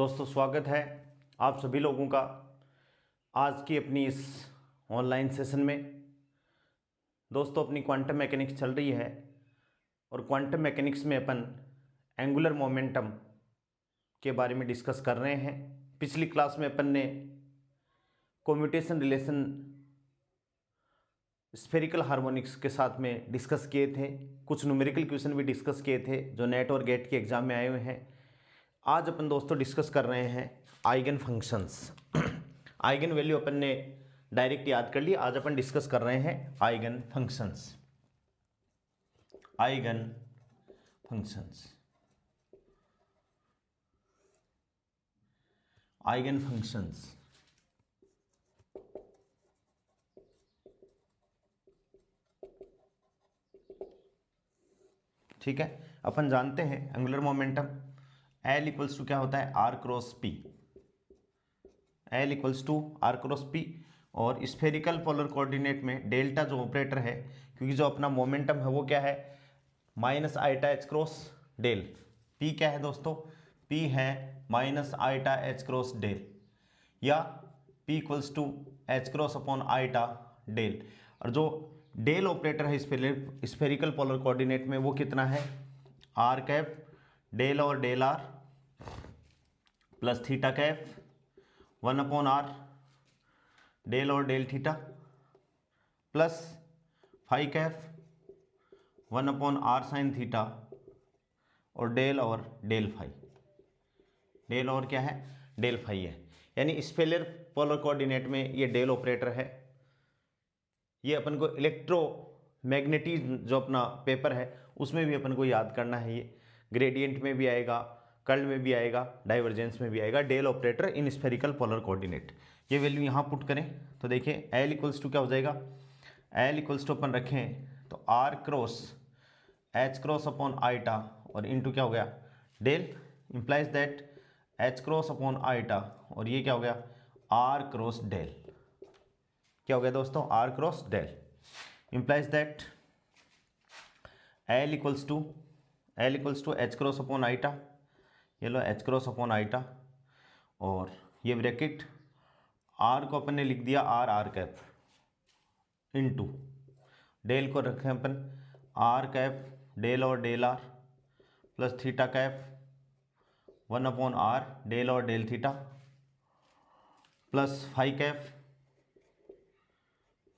दोस्तों स्वागत है आप सभी लोगों का आज की अपनी इस ऑनलाइन सेशन में। दोस्तों अपनी क्वांटम मैकेनिक्स चल रही है और क्वांटम मैकेनिक्स में अपन एंगुलर मोमेंटम के बारे में डिस्कस कर रहे हैं। पिछली क्लास में अपन ने कम्यूटेशन रिलेशन स्फेरिकल हार्मोनिक्स के साथ में डिस्कस किए थे, कुछ न्यूमेरिकल क्वेश्चन भी डिस्कस किए थे जो नेट और गेट के एग्जाम में आए हुए हैं। आज अपन दोस्तों डिस्कस कर रहे हैं आइगन फंक्शंस। आइगन वैल्यू अपन ने डायरेक्ट याद कर ली, आज अपन डिस्कस कर रहे हैं eigen functions. Eigen functions, eigen functions. ठीक है, अपन जानते हैं angular momentum L equals to क्या होता है, R cross P। L equals to R cross P और स्फेरिकल पोलर कोऑर्डिनेट में डेल्टा जो ऑपरेटर है, क्योंकि जो अपना मोमेंटम है वो क्या है, minus iota H cross del. P क्या है दोस्तों, P है minus iota H cross del, या P equals to H cross upon iota del. और जो डेल ऑपरेटर है स्फेरिकल पोलर कोऑर्डिनेट में वो कितना है, आर कैप डेल और del R plus theta cap 1/r del और del theta plus phi cap 1/r sine theta और डेल फाई। डेल और क्या है, डेल फाई है। यानी स्पेलर पोलर कोऑर्डिनेट में ये डेल ऑपरेटर है। ये अपन को इलेक्ट्रोमैग्नेटिज्म जो अपना पेपर है उसमें भी अपन को याद करना है। ये ग्रेडियंट में भी आएगा, कर्ल में भी आएगा, डाइवर्जेंस में भी आएगा। Del operator in spherical polar coordinate. ये वैल्यू यहाँ पुट करें तो देखिए L इक्वल्स टू क्या हो जाएगा, L इक्वल्स टू अपन रखें तो R cross H cross upon iota और इनटू क्या हो गया del, implies that H cross upon iota और ये क्या हो गया R क्रॉस डेल। क्या हो गया दोस्तों, R cross del, implies that L equals to H cross upon iota, ये लो H क्रॉस अपॉन आइटा और ये ब्रैकेट R को अपन ने लिख दिया R कैप इनटू डेल को रखें अपन R कैप डेल और del R plus theta cap 1/r del और del theta plus phi cap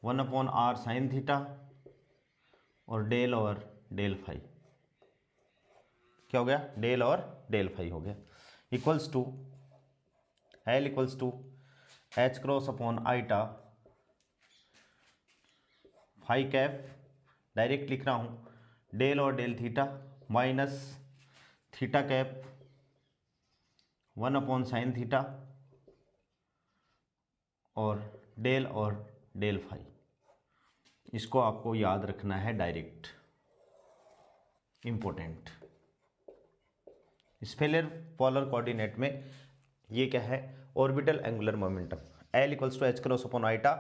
1/r sine theta और डेल फाई। क्या हो गया, डेल और डेल फाई हो गया। Equals to L equals to H cross upon iota phi cap, direct लिख रहा हूँ डेल और del theta minus theta cap 1/ sine theta और डेल फाई। इसको आपको याद रखना है direct, important. Spherical polar coordinate में ये क्या है, orbital angular momentum. L equals to H cross upon iota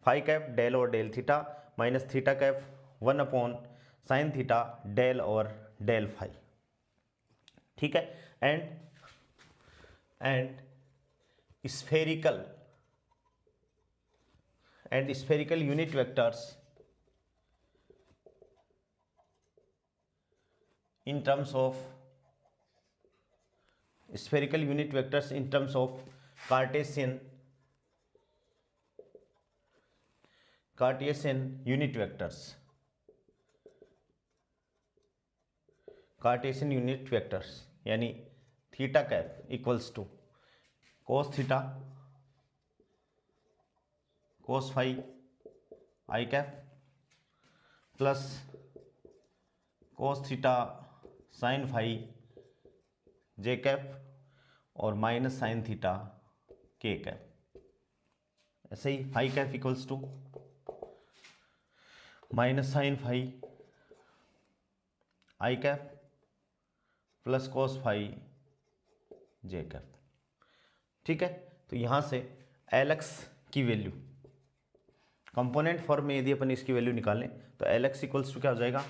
phi cap del और del theta minus theta cap 1/ sine theta del और डेल फाई। ठीक है, and spherical unit vectors in terms of spherical unit vectors in terms of Cartesian unit vectors, Cartesian unit vectors यानी theta cap equals to cos theta cos phi I cap plus cos theta sine phi J cap और minus sine theta K cap. ऐसे ही phi cap equals to minus sine phi I cap plus cos phi J cap. ठीक है, तो यहाँ से Lx की value component form में यदि अपन इसकी वैल्यू निकालें तो Lx इक्वल्स टू क्या हो जाएगा,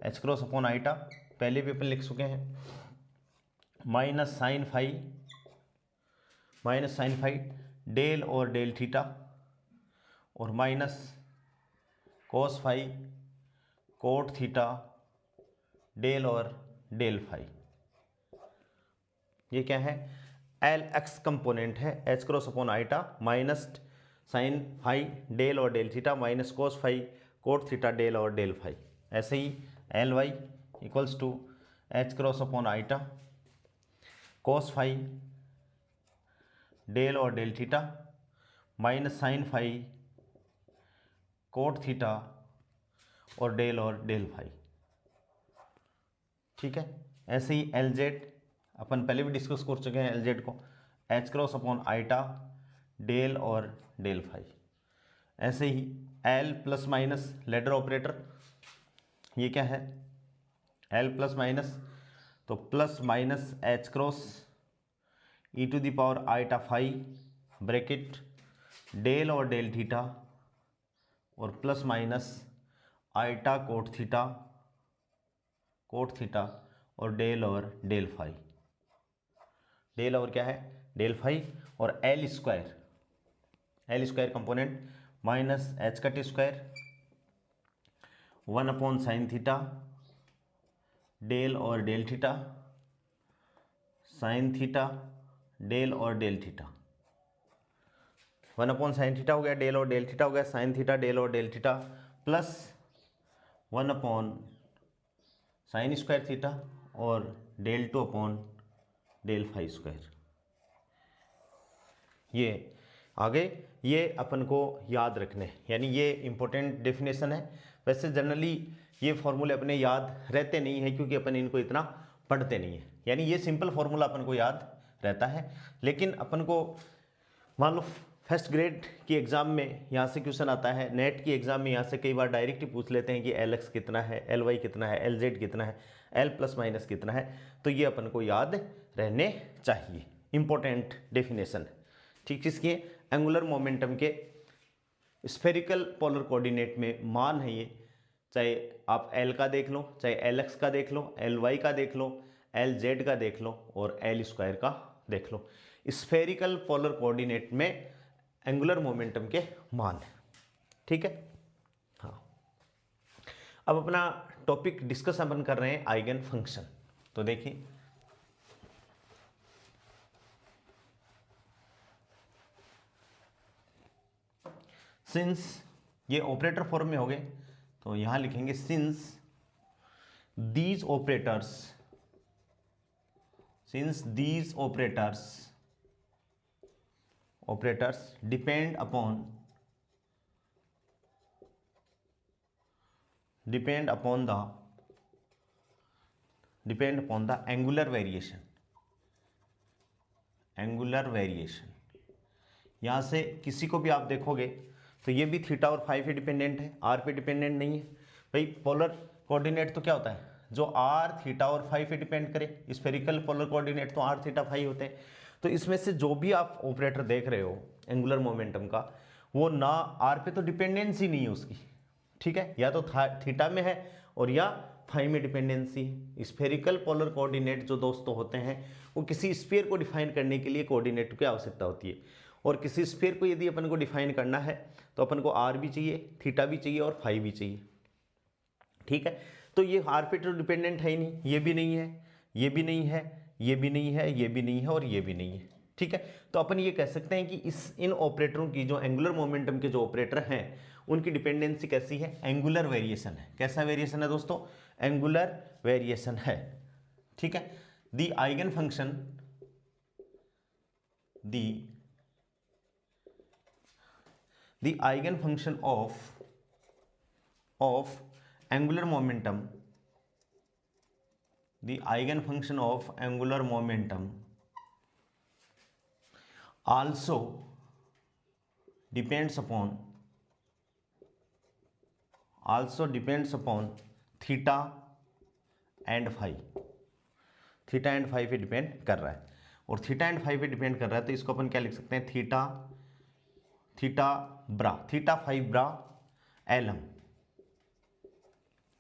H क्रॉस अपॉन आइटा पहले भी अपन लिख चुके हैं minus sine phi minus sine phi del और डेल थीटा और minus cos phi cot theta del और डेल फाई। ये क्या है? एल एक्स कंपोनेंट है H cross upon iota minus sine phi del और del theta minus cos phi cot theta del और del phi. ऐसे ही L Y equals to H cross upon iota cos phi del और del theta minus sine phi cot theta और del phi. ठीक है। ऐसे ही एल जेड अपन पहले भी डिस्कस कर चुके हैं, एल जेड को H cross upon iota del और डेल फाई। ऐसे ही L plus minus ladder operator, ये क्या है? एल प्लस माइनस, तो plus minus H cross E to the power iota phi bracket del और डेल थीटा और plus minus iota cot theta और डेल फाई। डेल और क्या है? Del phi. और L square component minus H cut square 1 upon sine theta del और del theta sine theta del और del theta. 1 upon sine theta हो गया, del और डेल थीटा हो गया, साइन थीटा डेल और del theta plus 1 upon sine square theta और del 2 upon del phi square. ये आगे ये अपन को याद रखने, यानी ये इंपॉर्टेंट डेफिनेशन है। वैसे जनरली ये फॉर्मूले अपने याद रहते नहीं है क्योंकि अपन इनको इतना पढ़ते नहीं है, यानी ये सिंपल फॉर्मूला अपन को याद रहता है। लेकिन अपन को मान लो फर्स्ट ग्रेड की एग्ज़ाम में यहाँ से क्वेश्चन आता है, नेट की एग्ज़ाम में यहाँ से कई बार डायरेक्ट ही पूछ लेते हैं कि एल एक्स कितना है, एल वाई कितना है, एल जेड कितना है, एल प्लस माइनस कितना है, तो ये अपन को याद रहने चाहिए, इंपॉर्टेंट डेफिनेशन है। ठीक, जिसके एंगुलर मोमेंटम के स्फेरिकल पोलर कोऑर्डिनेट में मान है ये, चाहे आप एल का देख लो, चाहे एल एक्स का देख लो, एल वाई का देख लो, एल जेड का देख लो और एल स्क्वायर का देख लो, स्फेरिकल पोलर कोऑर्डिनेट में एंगुलर मोमेंटम के मान है। ठीक है। हाँ, अब अपना टॉपिक डिस्कस अपन कर रहे हैं आइगन फंक्शन। तो देखिए सिंस ये ऑपरेटर फॉर्म में हो गए तो यहां लिखेंगे since these operators depend upon the angular variation. यहां से किसी को भी आप देखोगे तो ये भी थीटा और फाई पे डिपेंडेंट है, आर पे डिपेंडेंट नहीं है। भाई पोलर कोऑर्डिनेट तो क्या होता है? जो आर थीटा और फाई पे डिपेंड करे। स्फेरिकल पोलर कोऑर्डिनेट तो आर थीटा फाई होते हैं। तो इसमें से जो भी आप ऑपरेटर देख रहे हो एंगुलर मोमेंटम का, वो ना आर पे तो डिपेंडेंसी नहीं है उसकी, ठीक है, या तो थीटा में है और या फाई में डिपेंडेंसी है। स्फेरिकल पोलर कोऑर्डिनेट जो दोस्तों होते हैं वो किसी स्फीयर को डिफाइन करने के लिए कोऑर्डिनेट की आवश्यकता होती है, और किसी स्फीयर को यदि अपन को डिफाइन करना है तो अपन को आर भी चाहिए, थीटा भी चाहिए और फाई भी चाहिए। ठीक है, तो ये आर पे तो डिपेंडेंट है ही नहीं, ये भी नहीं है, ये भी नहीं है, ये भी नहीं है, ये भी नहीं है और ये भी नहीं है। ठीक है, तो अपन ये कह सकते हैं कि इन ऑपरेटरों की जो एंगुलर मोमेंटम के जो ऑपरेटर हैं उनकी डिपेंडेंसी कैसी है? एंगुलर वेरिएशन है। कैसा वेरिएशन है दोस्तों? एंगुलर वेरिएशन है। ठीक है, the eigen function the eigenfunction of angular momentum also depends upon theta and phi। Theta and phi पे डिपेंड कर रहा है, और थीटा एंड फाई पे डिपेंड कर रहा है तो इसको अपन क्या लिख सकते हैं? थीटा फाई ब्रा एलम।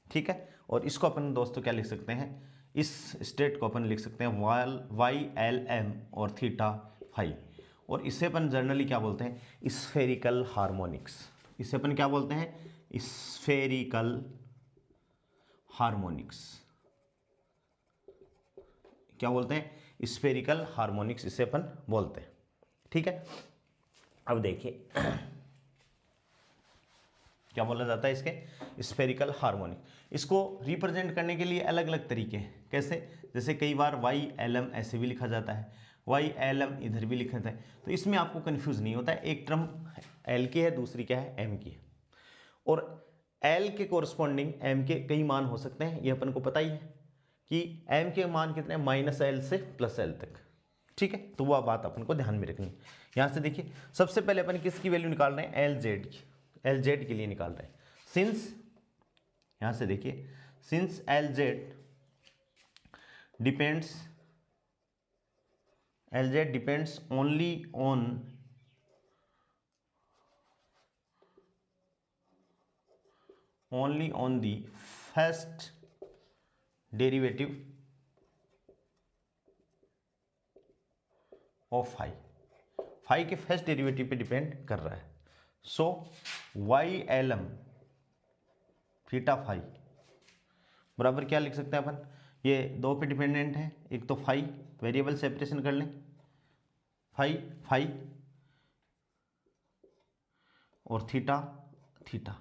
ठीक है, और इसको अपन दोस्तों क्या लिख सकते हैं? इस स्टेट को अपन लिख सकते हैं वाई एल एम और थीटा फाई। और इसे अपन जनरली क्या बोलते हैं, स्फेरिकल हार्मोनिक्स। इसे अपन क्या बोलते हैं, स्फेरिकल हार्मोनिक्स। क्या बोलते हैं, स्फेरिकल हार्मोनिक्स इसे अपन बोलते हैं। ठीक है, अब देखिए क्या बोला जाता है इसके, स्फेरिकल हार्मोनिक। इसको रिप्रेजेंट करने के लिए अलग अलग तरीके हैं। कैसे, जैसे कई बार वाई एल एम ऐसे भी लिखा जाता है, वाई एल एम इधर भी लिखा जाता है, तो इसमें आपको कंफ्यूज नहीं होता है। एक टर्म एल की है, दूसरी क्या है, एम की है, और एल के कोरस्पॉन्डिंग एम के कई मान हो सकते हैं, ये अपन को पता ही है कि एम के मान कितने हैं, -L से +L तक। ठीक है, तो वह बात अपन को ध्यान में रखनी है। यहाँ से देखिए, सबसे पहले अपन किसकी वैल्यू निकाल रहे हैं, एल जेड की, एल जेड के लिए निकाल रहे हैं। सिंस, यहाँ से देखिए, since L Z depends, L Z depends only on the first derivative of phi, phi के फर्स्ट डेरिवेटिव पे डिपेंड कर रहा है। So Y L M theta phi बराबर क्या लिख सकते हैं अपन, ये दो पे डिपेंडेंट है, एक तो फाई, वेरिएबल सेपरेशन कर लें, फाई फाई और थीटा थीटा।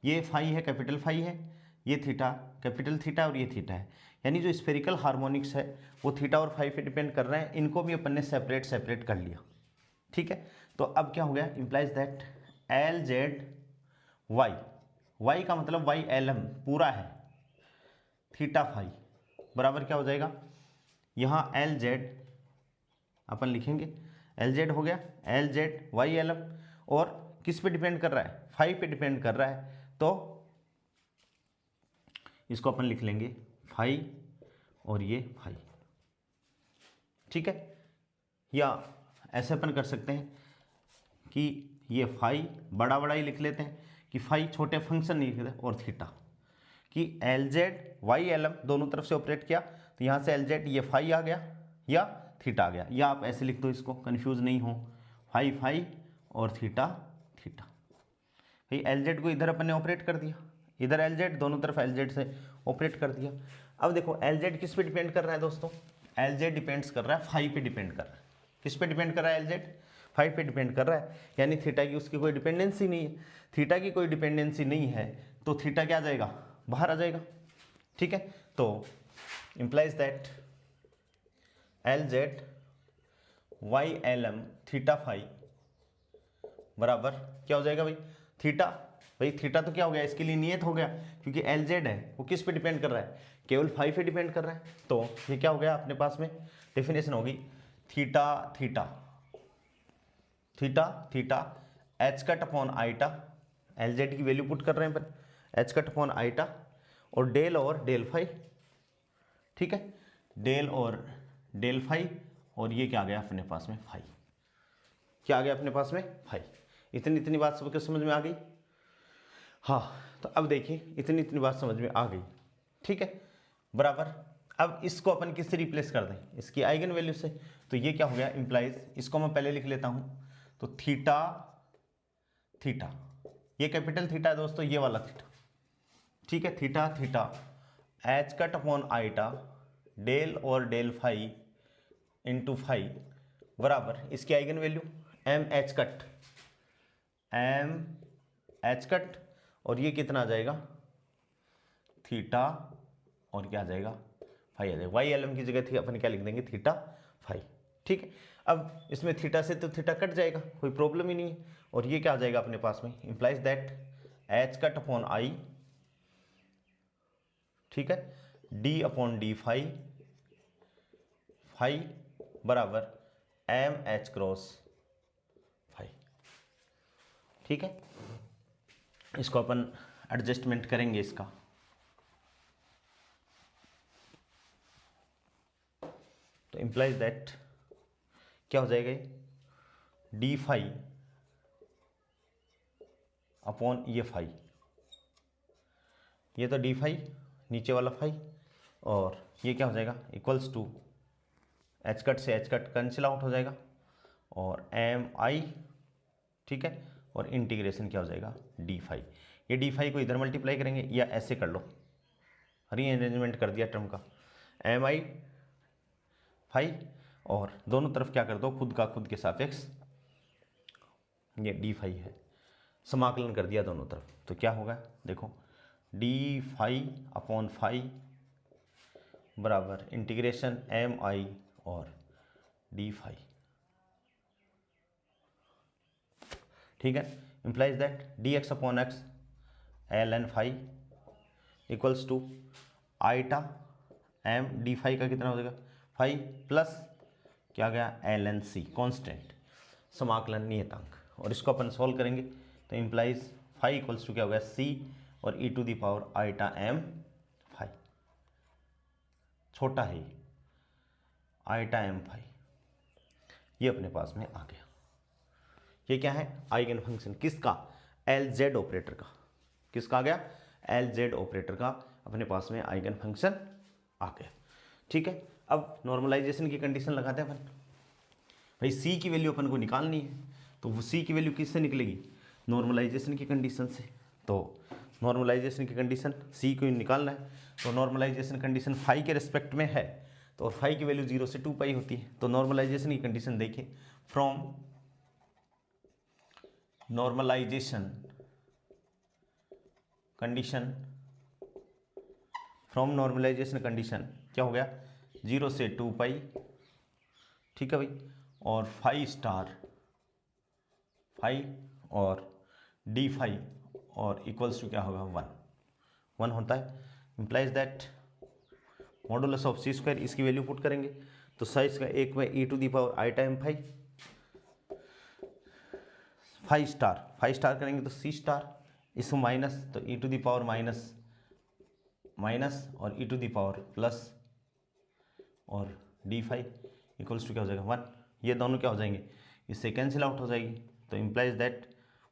ये फाई है, कैपिटल फाई है, ये थीटा कैपिटल थीटा, और ये थीटा है। यानी जो स्फेरिकल हार्मोनिक्स है वो थीटा और फाई पे डिपेंड कर रहे हैं। इनको भी अपन ने सेपरेट कर लिया। ठीक है, तो अब क्या हो गया, implies that L Z Y, Y का मतलब वाई एल एम पूरा है, थीटा फाई बराबर क्या हो जाएगा, यहाँ एल जेड अपन लिखेंगे, एल जेड हो गया, L Z Y L M, और किस पे डिपेंड कर रहा है, फाई पे डिपेंड कर रहा है, तो इसको अपन लिख लेंगे फाई और ये फाई। ठीक है, या ऐसे अपन कर सकते हैं कि ये फाई बड़ा बड़ा ही लिख लेते हैं, कि फाई छोटे फंक्शन नहीं लिखते, और थीटा कि L Z Y L M दोनों तरफ से ऑपरेट किया, तो यहाँ से एल जेड ये फाई आ गया या थीटा आ गया, या आप ऐसे लिख दो इसको, कन्फ्यूज़ नहीं हो, फाई फाई और थीटा थीटा। भाई एल जेड को इधर अपन ने ऑपरेट कर दिया, इधर एल जेड, दोनों तरफ एल जेड से ऑपरेट कर दिया। अब देखो एल जेड किस पे डिपेंड कर रहा है दोस्तों, एल जेड डिपेंड्स कर रहा है फाई पे डिपेंड कर रहा है। किस पे डिपेंड कर रहा है, एल जेड फाई पे डिपेंड कर रहा है, यानी थीटा की उसकी कोई डिपेंडेंसी नहीं है। थीटा की कोई डिपेंडेंसी नहीं है तो थीटा क्या आ जाएगा, बाहर आ जाएगा। ठीक है, तो implies that L Z Y L M theta phi बराबर क्या हो जाएगा भाई, थीटा, भाई थीटा तो क्या हो गया, इसके लिए नियत हो गया, क्योंकि एल जेड है वो किस पे डिपेंड कर रहा है, केवल फाई पे डिपेंड कर रहा है। तो ये क्या हो गया अपने पास में, डेफिनेशन होगी theta theta theta theta H cut upon eta, L Z की वैल्यू पुट कर रहे हैं अपन, एच कट अपॉन आईटा, और डेल और डेल फाई। ठीक है, डेल और डेल फाई, और ये क्या आ गया अपने पास में, फाई। क्या आ गया अपने पास में, फाई। इतनी बात सबके समझ में आ गई। हाँ, तो अब देखिए इतनी बात समझ में आ गई। ठीक है, बराबर। अब इसको अपन किससे रिप्लेस कर दें, इसकी आइगन वैल्यू से, तो ये क्या हो गया, इंप्लाइज, इसको मैं पहले लिख लेता हूँ, तो थीटा थीटा, ये कैपिटल थीटा है दोस्तों, ये वाला थीटा। ठीक है, theta theta H cut upon eta del और डेल फाई इंटू फाई बराबर इसकी eigen value M H cut, M H cut, और ये कितना आ जाएगा, थीटा, और क्या आ जाएगा, फाई आ जाएगा। वाई एल एम की जगह थी अपन क्या लिख देंगे, थीटा फाई। ठीक है, अब इसमें थीटा से तो थीटा कट जाएगा, कोई प्रॉब्लम ही नहीं है, और ये क्या आ जाएगा अपने पास में, implies that H cut upon I, ठीक है, D upon D phi, phi बराबर एम एच क्रॉस फाई। ठीक है, इसको अपन एडजस्टमेंट करेंगे इसका, तो इंप्लाइज दैट क्या हो जाएगा, डी फाई अपॉन ये फाई, ये तो डी फाई नीचे वाला फाई, और ये क्या हो जाएगा, इक्वल्स टू एच कट से एच कट कैंसिल आउट हो जाएगा, और एम आई, ठीक है, और इंटीग्रेशन क्या हो जाएगा डी फाई। ये डी फाई को इधर मल्टीप्लाई करेंगे या ऐसे कर लो, रीअरेंजमेंट कर दिया टर्म का, एम आई फाई, और दोनों तरफ क्या कर दो खुद का खुद के सापेक्ष, ये डी फाई है, समाकलन कर दिया दोनों तरफ, तो क्या होगा देखो, डी फाई अपॉन फाई बराबर इंटीग्रेशन एम आई और डी फाई, ठीक है। Implies that D X upon X L N phi equals to iota M D phi का कितना हो जाएगा फाई प्लस क्या गया एल एन सी कॉन्स्टेंट समाकलन नियतांक, और इसको अपन सॉल्व करेंगे तो इंप्लाइज फाई इक्वल्स टू क्या हो गया सी और e to the power eta M phi, छोटा है आईटा एम फाई, ये अपने पास में आ गया। ये क्या है आइगन फंक्शन किसका, एल जेड ऑपरेटर का, किसका आ गया एल जेड ऑपरेटर का अपने पास में आइगन फंक्शन आ गया, ठीक है। अब नॉर्मलाइजेशन की कंडीशन लगाते हैं अपन, भाई सी की वैल्यू अपन को निकालनी है, तो वो सी की वैल्यू किससे निकलेगी नॉर्मलाइजेशन की कंडीशन से, तो नॉर्मलाइजेशन की कंडीशन सी को निकालना है, तो नॉर्मलाइजेशन कंडीशन फाई के रिस्पेक्ट में है, तो और फाई की वैल्यू 0 से 2 पाई होती है, तो नॉर्मलाइजेशन की कंडीशन देखिए, from normalization condition, from normalization condition क्या हो गया 0 से 2 पाई, ठीक है भाई, और फाई स्टार फाई और डी फाई और इक्वल्स टू क्या होगा 1 होता है। Implies that modulus of C square, इसकी वैल्यू पुट करेंगे तो साइज का एक में e to the power i time phi star करेंगे तो सी स्टार, इसको माइनस तो e to the power minus और e to the power plus और डी फाई इक्वल्स टू क्या हो जाएगा 1, ये दोनों क्या हो जाएंगे इससे कैंसिल आउट हो जाएगी, तो implies that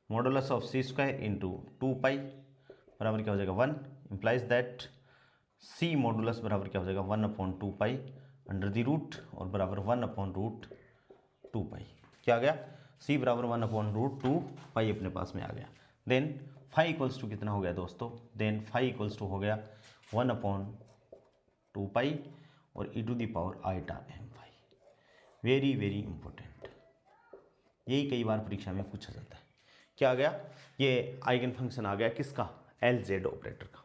modulus of C square into 2 pi बराबर क्या हो जाएगा 1, इम्प्लाइज दैट सी मॉडुलस बराबर क्या हो जाएगा 1/2 पाई अंडर द रूट और बराबर 1/2 पाई, क्या आ गया सी बराबर 1/2 पाई अपने पास में आ गया। देन फाई इक्वल्स टू कितना हो गया दोस्तों, देन फाई इक्वल्स टू हो गया 1/2 पाई और e to the power eta M phi, very very important, यही कई बार परीक्षा में पूछा जाता है। क्या आ गया ये आइगन फंक्शन आ गया किसका एल जेड ऑपरेटर का,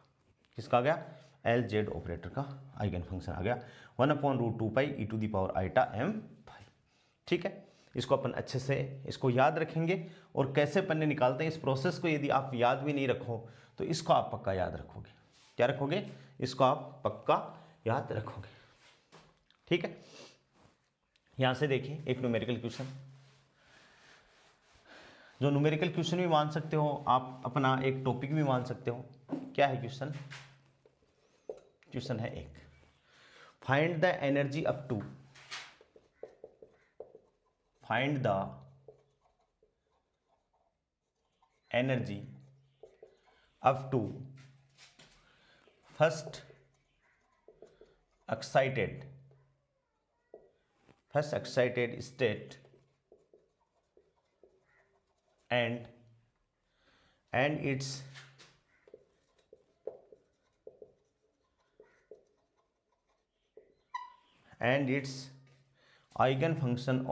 किसका आ गया एल जेड ऑपरेटर का आइगन फंक्शन आ गया 1/2 pi e to the power eta M phi, ठीक है। इसको अपन अच्छे से इसको याद रखेंगे, और कैसे पन्ने निकालते हैं इस प्रोसेस को यदि आप याद भी नहीं रखो तो इसको आप पक्का याद रखोगे, क्या रखोगे इसको आप पक्का याद रखोगे, ठीक है। यहां से देखिए एक न्यूमेरिकल क्वेश्चन, जो न्यूमेरिकल क्वेश्चन भी मान सकते हो आप, अपना एक टॉपिक भी मान सकते हो। क्या है क्वेश्चन, क्वेश्चन है एक, find the energy up to, find the energy up to first excited state and its eigen function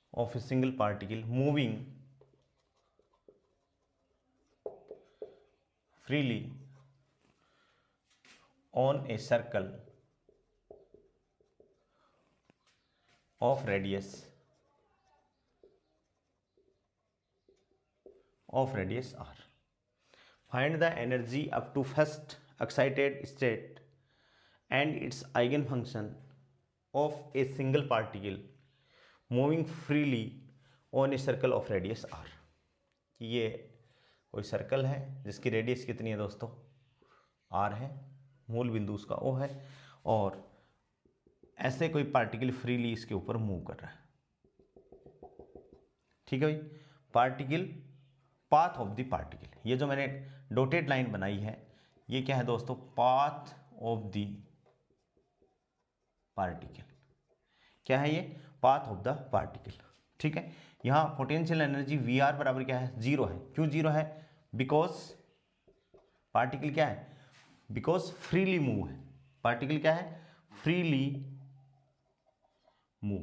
of a single particle moving freely on a circle of radius r. Find the energy up to first excited state and its eigenfunction of a single particle moving freely on a circle of radius r. ये कोई circle है जिसकी radius कितनी है दोस्तों r है, मूल बिंदु उसका O है, और ऐसे कोई पार्टिकल फ्रीली इसके ऊपर मूव कर रहा है, ठीक है भाई। Path of the particle. ये जो मैंने डॉटेड लाइन बनाई है ये क्या है दोस्तों, पाथ ऑफ द पार्टिकल। क्या है ये, पाथ ऑफ द पार्टिकल। ठीक है, यहाँ पोटेंशियल एनर्जी वी आर बराबर क्या है, जीरो है। क्यों जीरो है, बिकॉज पार्टिकल क्या है, बिकॉज फ्रीली मूव है। पार्टिकल क्या है, फ्रीली मूव।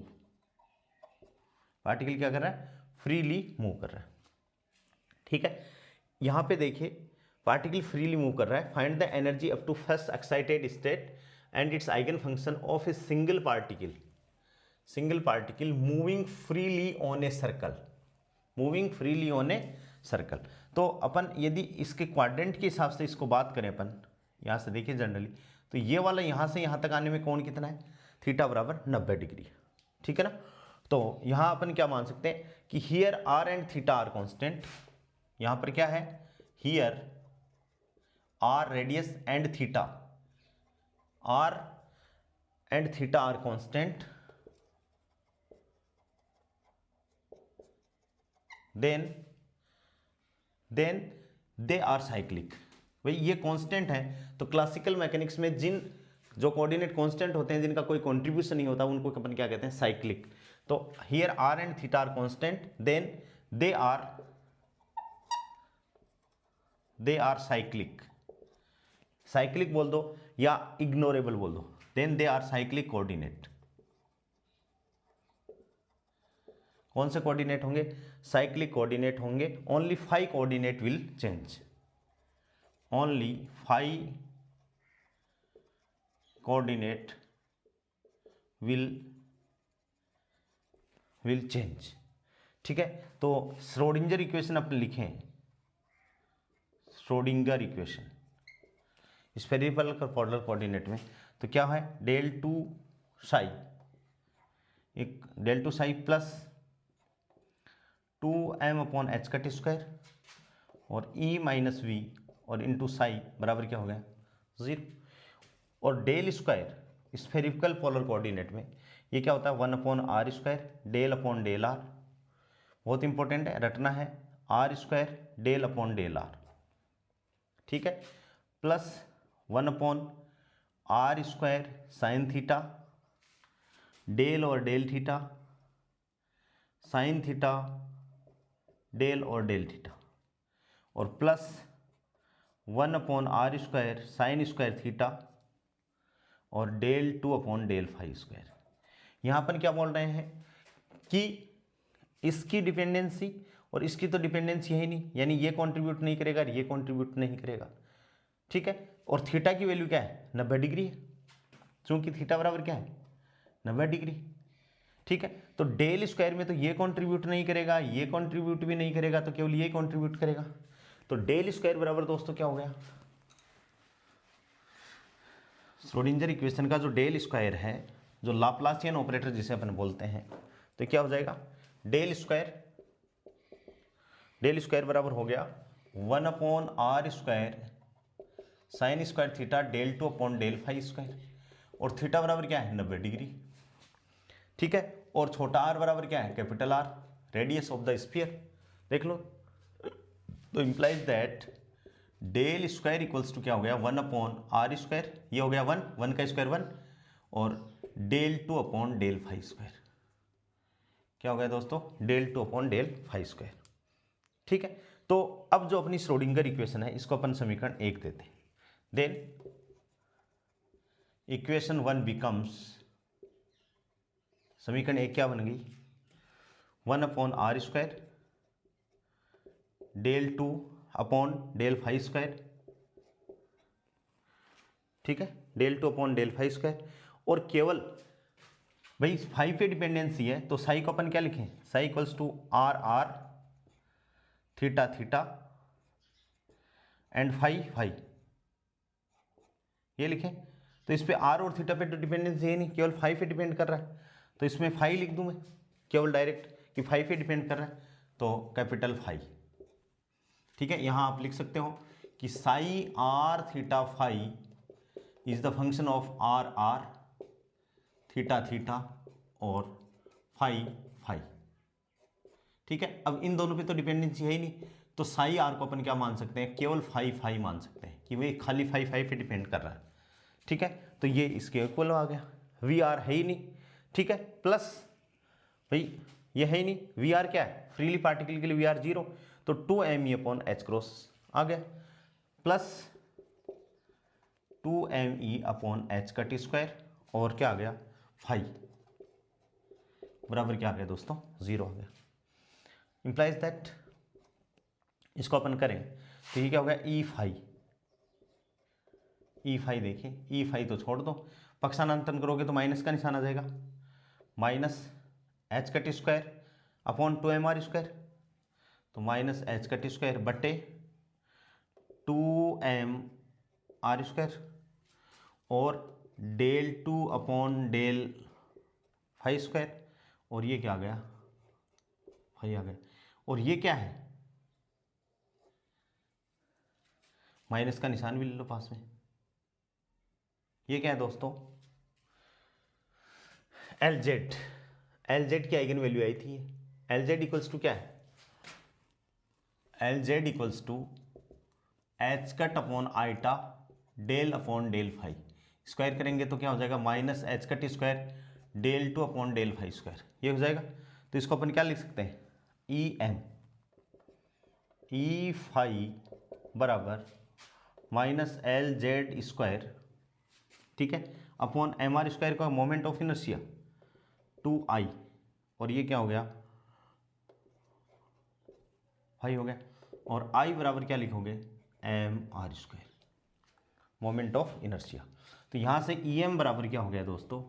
पार्टिकल क्या कर रहा है, फ्रीली मूव कर रहा है। ठीक है, यहां पे देखिए पार्टिकल फ्रीली मूव कर रहा है। Find the energy up to first excited state and its eigen function of a single particle. Single particle moving freely on a circle, moving freely on a circle. तो अपन यदि इसके quadrant के हिसाब से इसको बात करें अपन, यहाँ से देखिए जनरली, तो ये वाला यहाँ से यहाँ तक आने में कोण कितना है, थीटा बराबर 90 डिग्री। ठीक है ना, तो यहाँ अपन क्या मान सकते हैं कि here R and theta are constant. यहाँ पर क्या है, here R radius and theta, R and theta are constant, then they are cyclic. भाई ये कांस्टेंट है, तो क्लासिकल मैकेनिक्स में जिन जो कोऑर्डिनेट कांस्टेंट होते हैं जिनका कोई कंट्रीब्यूशन नहीं होता उनको अपन क्या कहते हैं, साइक्लिक। तो here R and theta are constant, then they are cyclic. Cyclic बोल दो या इग्नोरेबल बोल दो, then they are cyclic coordinate. कौन से कोऑर्डिनेट होंगे, साइक्लिक कोऑर्डिनेट होंगे। Only 5 coordinate will change, only 5 coordinate will change. ठीक है, तो श्रोडिंगर इक्वेशन अपन लिखें, Schrödinger equation spherical polar coordinate में, तो क्या है, del 2 साई, एक del 2 psi plus 2m upon H cut square और e माइनस वी और इंटू साई बराबर क्या हो गया, 0। और del square spherical polar coordinate में ये क्या होता है, 1 upon R square del upon del R. बहुत इंपॉर्टेंट है, रटना है, R square del upon del R. ठीक है, plus 1 upon R square sine theta del और del theta sine theta del और डेल थीटा, और plus 1 upon R square sine square theta और del 2 upon del phi square. यहाँ पर क्या बोल रहे हैं कि इसकी डिपेंडेंसी और इसकी तो डिपेंडेंसी है ही नहीं, यानी ये कंट्रीब्यूट नहीं करेगा, ये कंट्रीब्यूट नहीं करेगा। ठीक है, और थीटा की वैल्यू क्या है, 90 डिग्री है, क्योंकि थीटा बराबर क्या है, 90 डिग्री। ठीक है, तो डेल स्क्वायर में तो ये कंट्रीब्यूट नहीं करेगा, ये कंट्रीब्यूट भी नहीं करेगा, तो केवल ये कंट्रीब्यूट करेगा। तो डेल स्क्वायर बराबर दोस्तों क्या हो गया, श्रोडिंगर इक्वेशन का जो डेल स्क्वायर है, जो लाप्लासियन ऑपरेटर जिसे अपन बोलते हैं, तो क्या हो जाएगा, डेल स्क्वायर बराबर हो गया 1 upon R square sine square theta del 2 upon del phi square, और थीटा बराबर क्या है, 90 डिग्री। ठीक है, और छोटा आर बराबर क्या है, capital R, radius of the sphere. देख लो, तो implies that del square equals to क्या हो गया, 1 अपॉन आर स्क्वायर, ये हो गया 1 का स्क्वायर 1, और del 2 upon del phi square. क्या हो गया दोस्तों, del 2 upon del phi square. ठीक है, तो अब जो अपनी श्रोडिंगर इक्वेशन है इसको अपन समीकरण 1 देते हैं। देन इक्वेशन 1 बिकम्स, समीकरण 1 क्या बन गई, 1 upon R square del 2 upon del phi square. ठीक है, del 2 upon del phi square, और केवल भाई फाई पे डिपेंडेंसी है, तो साई को अपन क्या लिखें, psi equals to R R theta theta and phi phi, ये लिखें। तो इस पे आर और थीटा पे तो डिपेंडेंसी है नहीं, केवल फाई पे डिपेंड कर रहा है, तो इसमें फाई लिख दूं मैं केवल डायरेक्ट कि फाई पे डिपेंड कर रहा है, तो कैपिटल फाई। ठीक है, यहां आप लिख सकते हो कि psi R theta phi is the function of R R theta theta और फाई फाई। ठीक है। अब इन दोनों पे तो डिपेंडेंसी है ही नहीं, तो साई आर को अपन क्या मान सकते हैं, केवल फाई मान सकते हैं कि वे खाली फाई पे डिपेंड कर रहा है। ठीक है, तो ये इसके इक्वल आ गया। वी आर है ही नहीं, ठीक है, प्लस भाई ये है ही नहीं, वी आर क्या है, फ्रीली पार्टिकल के लिए वी आर 0, तो 2me/h आ गया, प्लस 2me/h² और क्या आ गया, फाई बराबर क्या आ गया दोस्तों, 0 आ गया। इंप्लाइज दैट, इसको अपन करें तो ये क्या हो गया, ई फाई देखिए, ई फाई तो छोड़ दो, पक्षांतरण करोगे तो माइनस का निशान आ जाएगा, -h²/2mr², तो -h² बटे 2mr² और del2/del φ², और ये क्या आ गया, फाई आ गया। और ये क्या है, माइनस का निशान भी ले लो पास में, ये क्या है दोस्तों, LZ की आइगन वैल्यू आई थी, LZ इक्वल्स टू क्या है, LZ equals to h/i del/del φ, square करेंगे तो क्या हो जाएगा, -h² del2/del φ², ये हो जाएगा। तो इसको अपन क्या लिख सकते हैं, ई फाई बराबर -LZ², ठीक है, अपॉन mr² का मोमेंट ऑफ इनर्शिया 2i, और ये क्या हो गया, फाई हो गया, और i बराबर क्या लिखोगे, mr², मोमेंट ऑफ इनर्शिया। तो यहां से em बराबर क्या हो गया दोस्तों,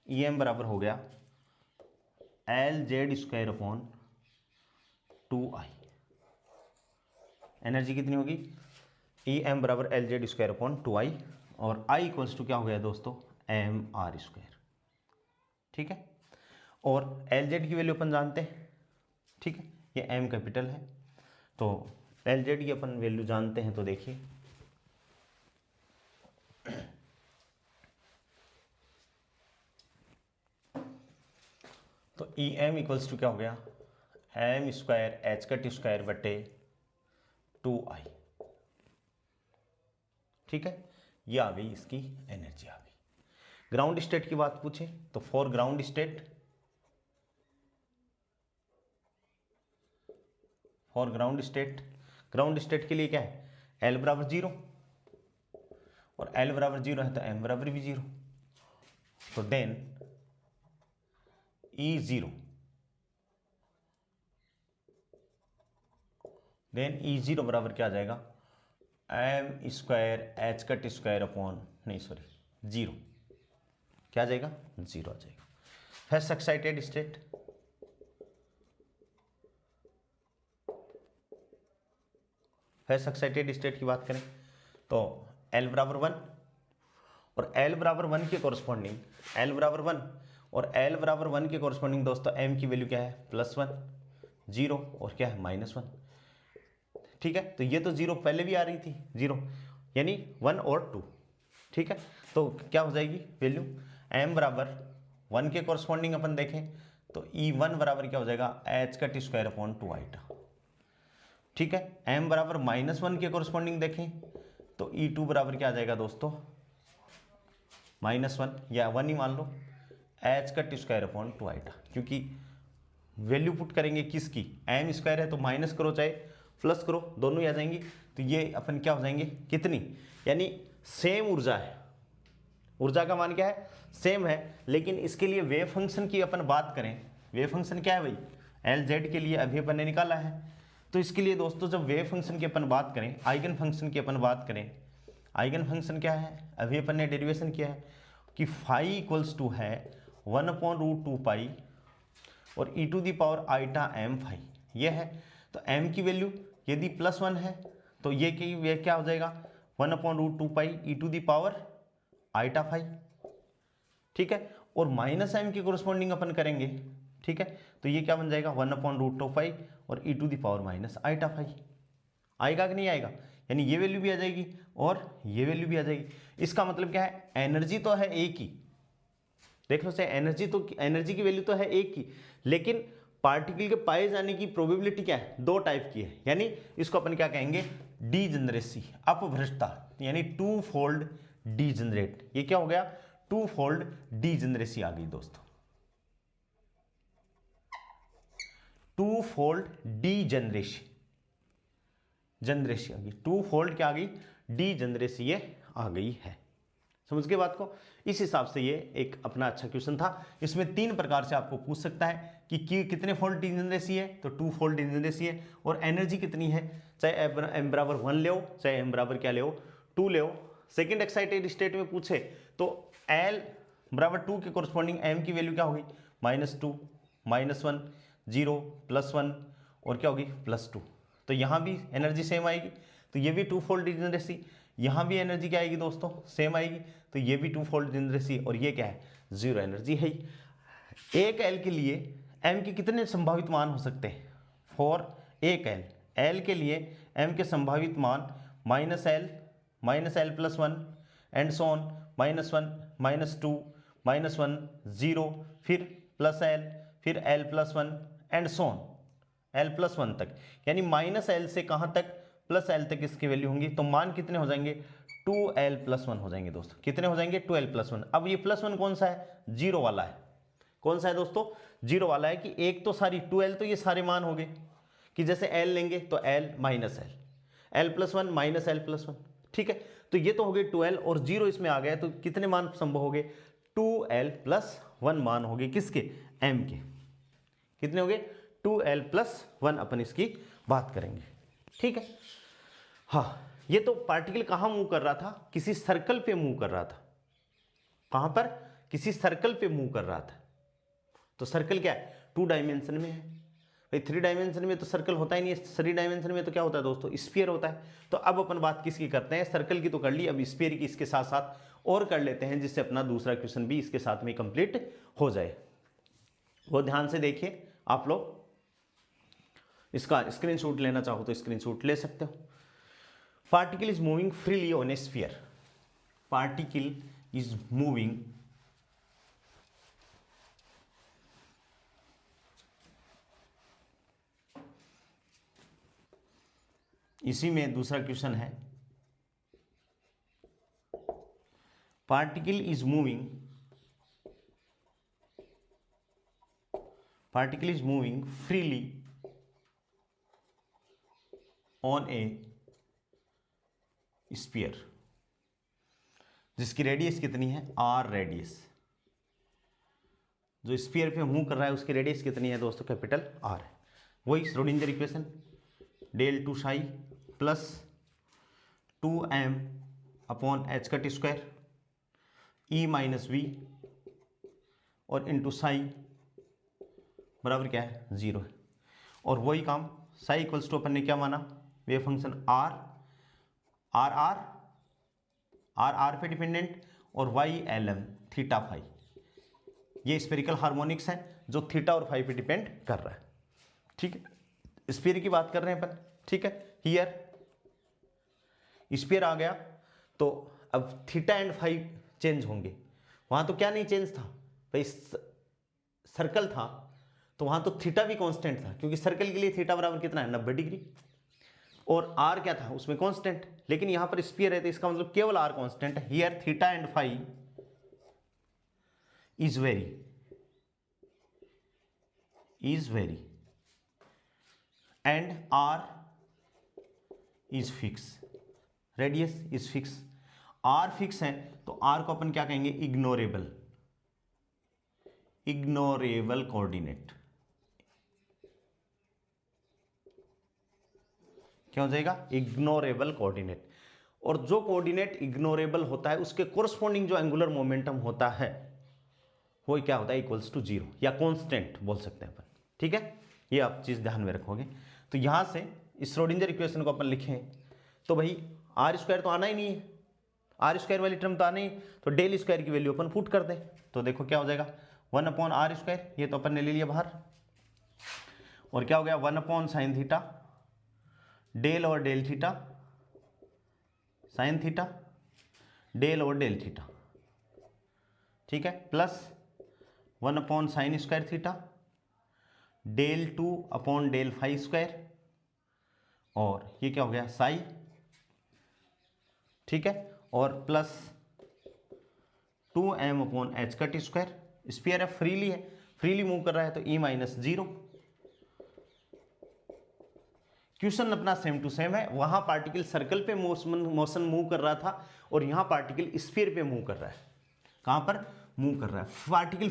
em बराबर हो गया LZ²/2i, एनर्जी कितनी होगी, em बराबर LZ²/2i, और i इक्वल्स टू क्या हो गया दोस्तों, mr², ठीक है। और LZ की वैल्यू अपन जानते हैं, ठीक है, ये m कैपिटल है, तो LZ की अपन वैल्यू जानते हैं, तो देखिए तो em इक्वल्स टू क्या हो गया, m²h² बटे 2i, ठीक है, ये आ गई इसकी एनर्जी आ गई। ग्राउंड स्टेट की बात पूछे तो फॉर ग्राउंड स्टेट के लिए क्या है, L बराबर 0, और L बराबर 0 है तो M बराबर भी 0, तो देन E0 बराबर क्या आ जाएगा, m²h² 0, क्या आ जाएगा, 0 आ जाएगा। फर्स्ट एक्साइटेड स्टेट की बात करें तो L बराबर 1, और L बराबर 1 के कॉरस्पॉन्डिंग कॉरस्पॉन्डिंग दोस्तों m की वैल्यू क्या है, +1, 0 और क्या है, -1, ठीक है। तो ये तो 0 पहले भी आ रही थी, 0 यानी 1 और 2, ठीक है। तो क्या हो जाएगी वैल्यू, m बराबर 1 के कॉरस्पॉन्डिंग अपन देखें तो E1 बराबर क्या हो जाएगा, h²/2i, ठीक है। m बराबर -1 के कॉरस्पॉन्डिंग देखें तो E2 बराबर क्या आ जाएगा दोस्तों, -1 या 1 ही मान लो, h²/2i, क्योंकि वैल्यू पुट करेंगे किसकी, m² है तो माइनस करो चाहे प्लस करो, दोनों ही आ जाएंगी, तो ये अपन क्या हो जाएंगे, कितनी, यानी सेम ऊर्जा है, ऊर्जा का मान क्या है, सेम है, लेकिन इसके लिए वेव फंक्शन की अपन बात करें, वेव फंक्शन क्या है भाई, LZ के लिए अभी अपन ने निकाला है, तो इसके लिए दोस्तों जब वेव फंक्शन की अपन बात करें, आइगन फंक्शन की अपन बात करें, आइगन फंक्शन क्या है, अभी अपन ने डेरिवेशन किया है कि फाई इक्वल्स टू है 1/√2π और e⁻m फाई, ये है। तो m की वैल्यू यदि +1 है तो ये क्या हो जाएगा, 1/√2π e⁻i फाई, ठीक है। और -m के कोरस्पॉन्डिंग अपन करेंगे, ठीक है, तो ये क्या बन जाएगा, 1/√2π और e⁻i फाई, आएगा कि नहीं आएगा, यानी ये वैल्यू भी आ जाएगी और ये वैल्यू भी आ जाएगी। इसका मतलब क्या है, एनर्जी तो है एक ही, देख लो से एनर्जी की वैल्यू तो है एक ही, लेकिन पार्टिकल के पाए जाने की प्रोबेबिलिटी क्या है, दो टाइप की है, यानी इसको अपन क्या कहेंगे, डीजनरेसी, अपभ्रष्टता, यानी टू फोल्ड डीजनरेट। ये क्या हो गया, टू फोल्ड डीजनरेसी आ गई दोस्तों, टू फोल्ड डीजनरेसी, जनरेसी आ गई, टू फोल्ड क्या आ गई, डीजनरेसी ये आ गई है। समझ गए बात को। इस हिसाब से ये एक अपना अच्छा क्वेश्चन था। इसमें तीन प्रकार से आपको पूछ सकता है कि कितने फोल्ड डीजनरेसी है, तो टू फोल्ड डीजनरेसी है, और एनर्जी कितनी है, चाहे m बराबर 1 ले, चाहे m बराबर क्या ले, 2 ले। सेकेंड एक्साइटेड स्टेट में पूछे तो L बराबर 2 के कोरस्पॉन्डिंग m की वैल्यू क्या होगी, -2, -1, 0, +1 और क्या होगी +2। तो यहाँ भी एनर्जी सेम आएगी, तो ये भी टू फोल्ड डीजनरेसी, यहाँ भी एनर्जी क्या आएगी दोस्तों, सेम आएगी, तो ये भी टू फोल्ड डीजनरेसी, और ये क्या है, 0 एनर्जी है ही। एक एल के लिए एम के कितने संभावित मान हो सकते हैं, फॉर एक एल के लिए एम के संभावित मान -L, -L+1 and so on, -1, -2, -1, 0, फिर +L, फिर L+1 and so on, L+1 तक, यानी -L से कहाँ तक, +L तक इसकी वैल्यू होंगी। तो मान कितने हो जाएंगे, 2L+1 हो जाएंगे दोस्तों। कितने हो जाएंगे, 2L+1। अब ये +1 कौन सा है, 0 वाला है। कौन सा है दोस्तों, 0 वाला है, कि एक तो सारी 2L, तो ये सारे मान हो गए, कि जैसे L लेंगे तो L -L, L+1 -L+1, ठीक है। तो ये तो हो गए 2L, और 0 इसमें आ गया, तो कितने मान संभव हो गए, 2L+1 मान हो गए, किसके, M के। कितने हो गए, 2L+1 अपन इसकी बात करेंगे, ठीक है। हाँ, ये तो पार्टिकल कहाँ मूव कर रहा था, किसी सर्कल पे मूव कर रहा था। कहाँ पर, किसी सर्कल पे मूव कर रहा था। तो सर्कल क्या है, 2 डायमेंशन में है भाई, 3 डायमेंशन में तो सर्कल होता ही नहीं है, 3 डायमेंशन में तो क्या होता है दोस्तों, स्फीयर होता है। तो अब अपन बात किसकी करते हैं, सर्कल की तो कर ली, अब स्फीयर की इसके साथ साथ और कर लेते हैं, जिससे अपना दूसरा क्वेश्चन भी इसके साथ में कंप्लीट हो जाए। वो ध्यान से देखिए आप लोग, इसका स्क्रीनशॉट लेना चाहो तो स्क्रीनशॉट ले सकते हो। Particle is moving freely on a sphere. Particle is moving इसी में दूसरा क्वेश्चन है, particle is moving freely on a sphere, जिसकी रेडियस कितनी है, r रेडियस। जो स्फीयर पे मूव कर रहा है उसकी रेडियस कितनी है दोस्तों, कैपिटल R है। वही Schrodinger equation, del 2 psi plus 2m upon h cut square E - v और इंटू साई बराबर क्या है, 0 है। और वही काम साई इक्वल्स टू अपन ने क्या माना, वेव फंक्शन आर पे डिपेंडेंट, और वाई LM थीटा फाई, ये स्फेरिकल हार्मोनिक्स है जो थीटा और फाई पे डिपेंड कर रहा है, ठीक है। स्फीयर की बात कर रहे हैं अपन, ठीक है। हियर स्फीयर आ गया, तो अब थीटा एंड फाई चेंज होंगे। वहां तो क्या नहीं चेंज था भाई, सर्कल था, तो वहां तो थीटा भी कांस्टेंट था, क्योंकि सर्कल के लिए थीटा बराबर कितना है, 90 डिग्री, और आर क्या था उसमें कांस्टेंट। लेकिन यहां पर स्फीयर है, तो इसका मतलब केवल आर कांस्टेंट है। Here theta and phi is vary and R is fix, radius is fix. R fix है तो आर को अपन क्या कहेंगे, इग्नोरेबल कोऑर्डिनेट। क्या हो जाएगा, इग्नोरेबल कोऑर्डिनेट। और जो कोऑर्डिनेट इग्नोरेबल होता है उसके कोरस्पॉन्डिंग जो एंगुलर मोमेंटम होता है वो क्या होता है, इक्वल्स टू 0 या कांस्टेंट बोल सकते हैं अपन, ठीक है। ये आप चीज ध्यान में रखोगे। तो यहां से इस श्रोडिंगर इक्वेशन को अपन लिखें तो भाई r² तो आना ही नहीं है, r² वाली टर्म तो आना ही, तो डेल स्क्वायर की वैल्यू अपन पुट कर दें, तो देखो क्या हो जाएगा, 1/r², ये तो अपन ने ले लिया बाहर, और क्या हो गया 1/sin थीटा, डेल और del theta, sine theta, del और डेल थीटा, ठीक है, plus 1/sin² theta, del 2 upon del phi square, और ये क्या हो गया साई, ठीक है, और प्लस 2m अपॉन एच का टी स्क्वायर। स्फीयर है, फ्रीली मूव कर रहा है तो e माइनस 0। क्वेश्चन अपना सेम टू सेम है, वहां पार्टिकल सर्कल पे मोशन मूव कर रहा था और यहां पार्टिकल स्फीयर पे मूव कर रहा है। कहां पर मूव कर रहा है? पार्टिकल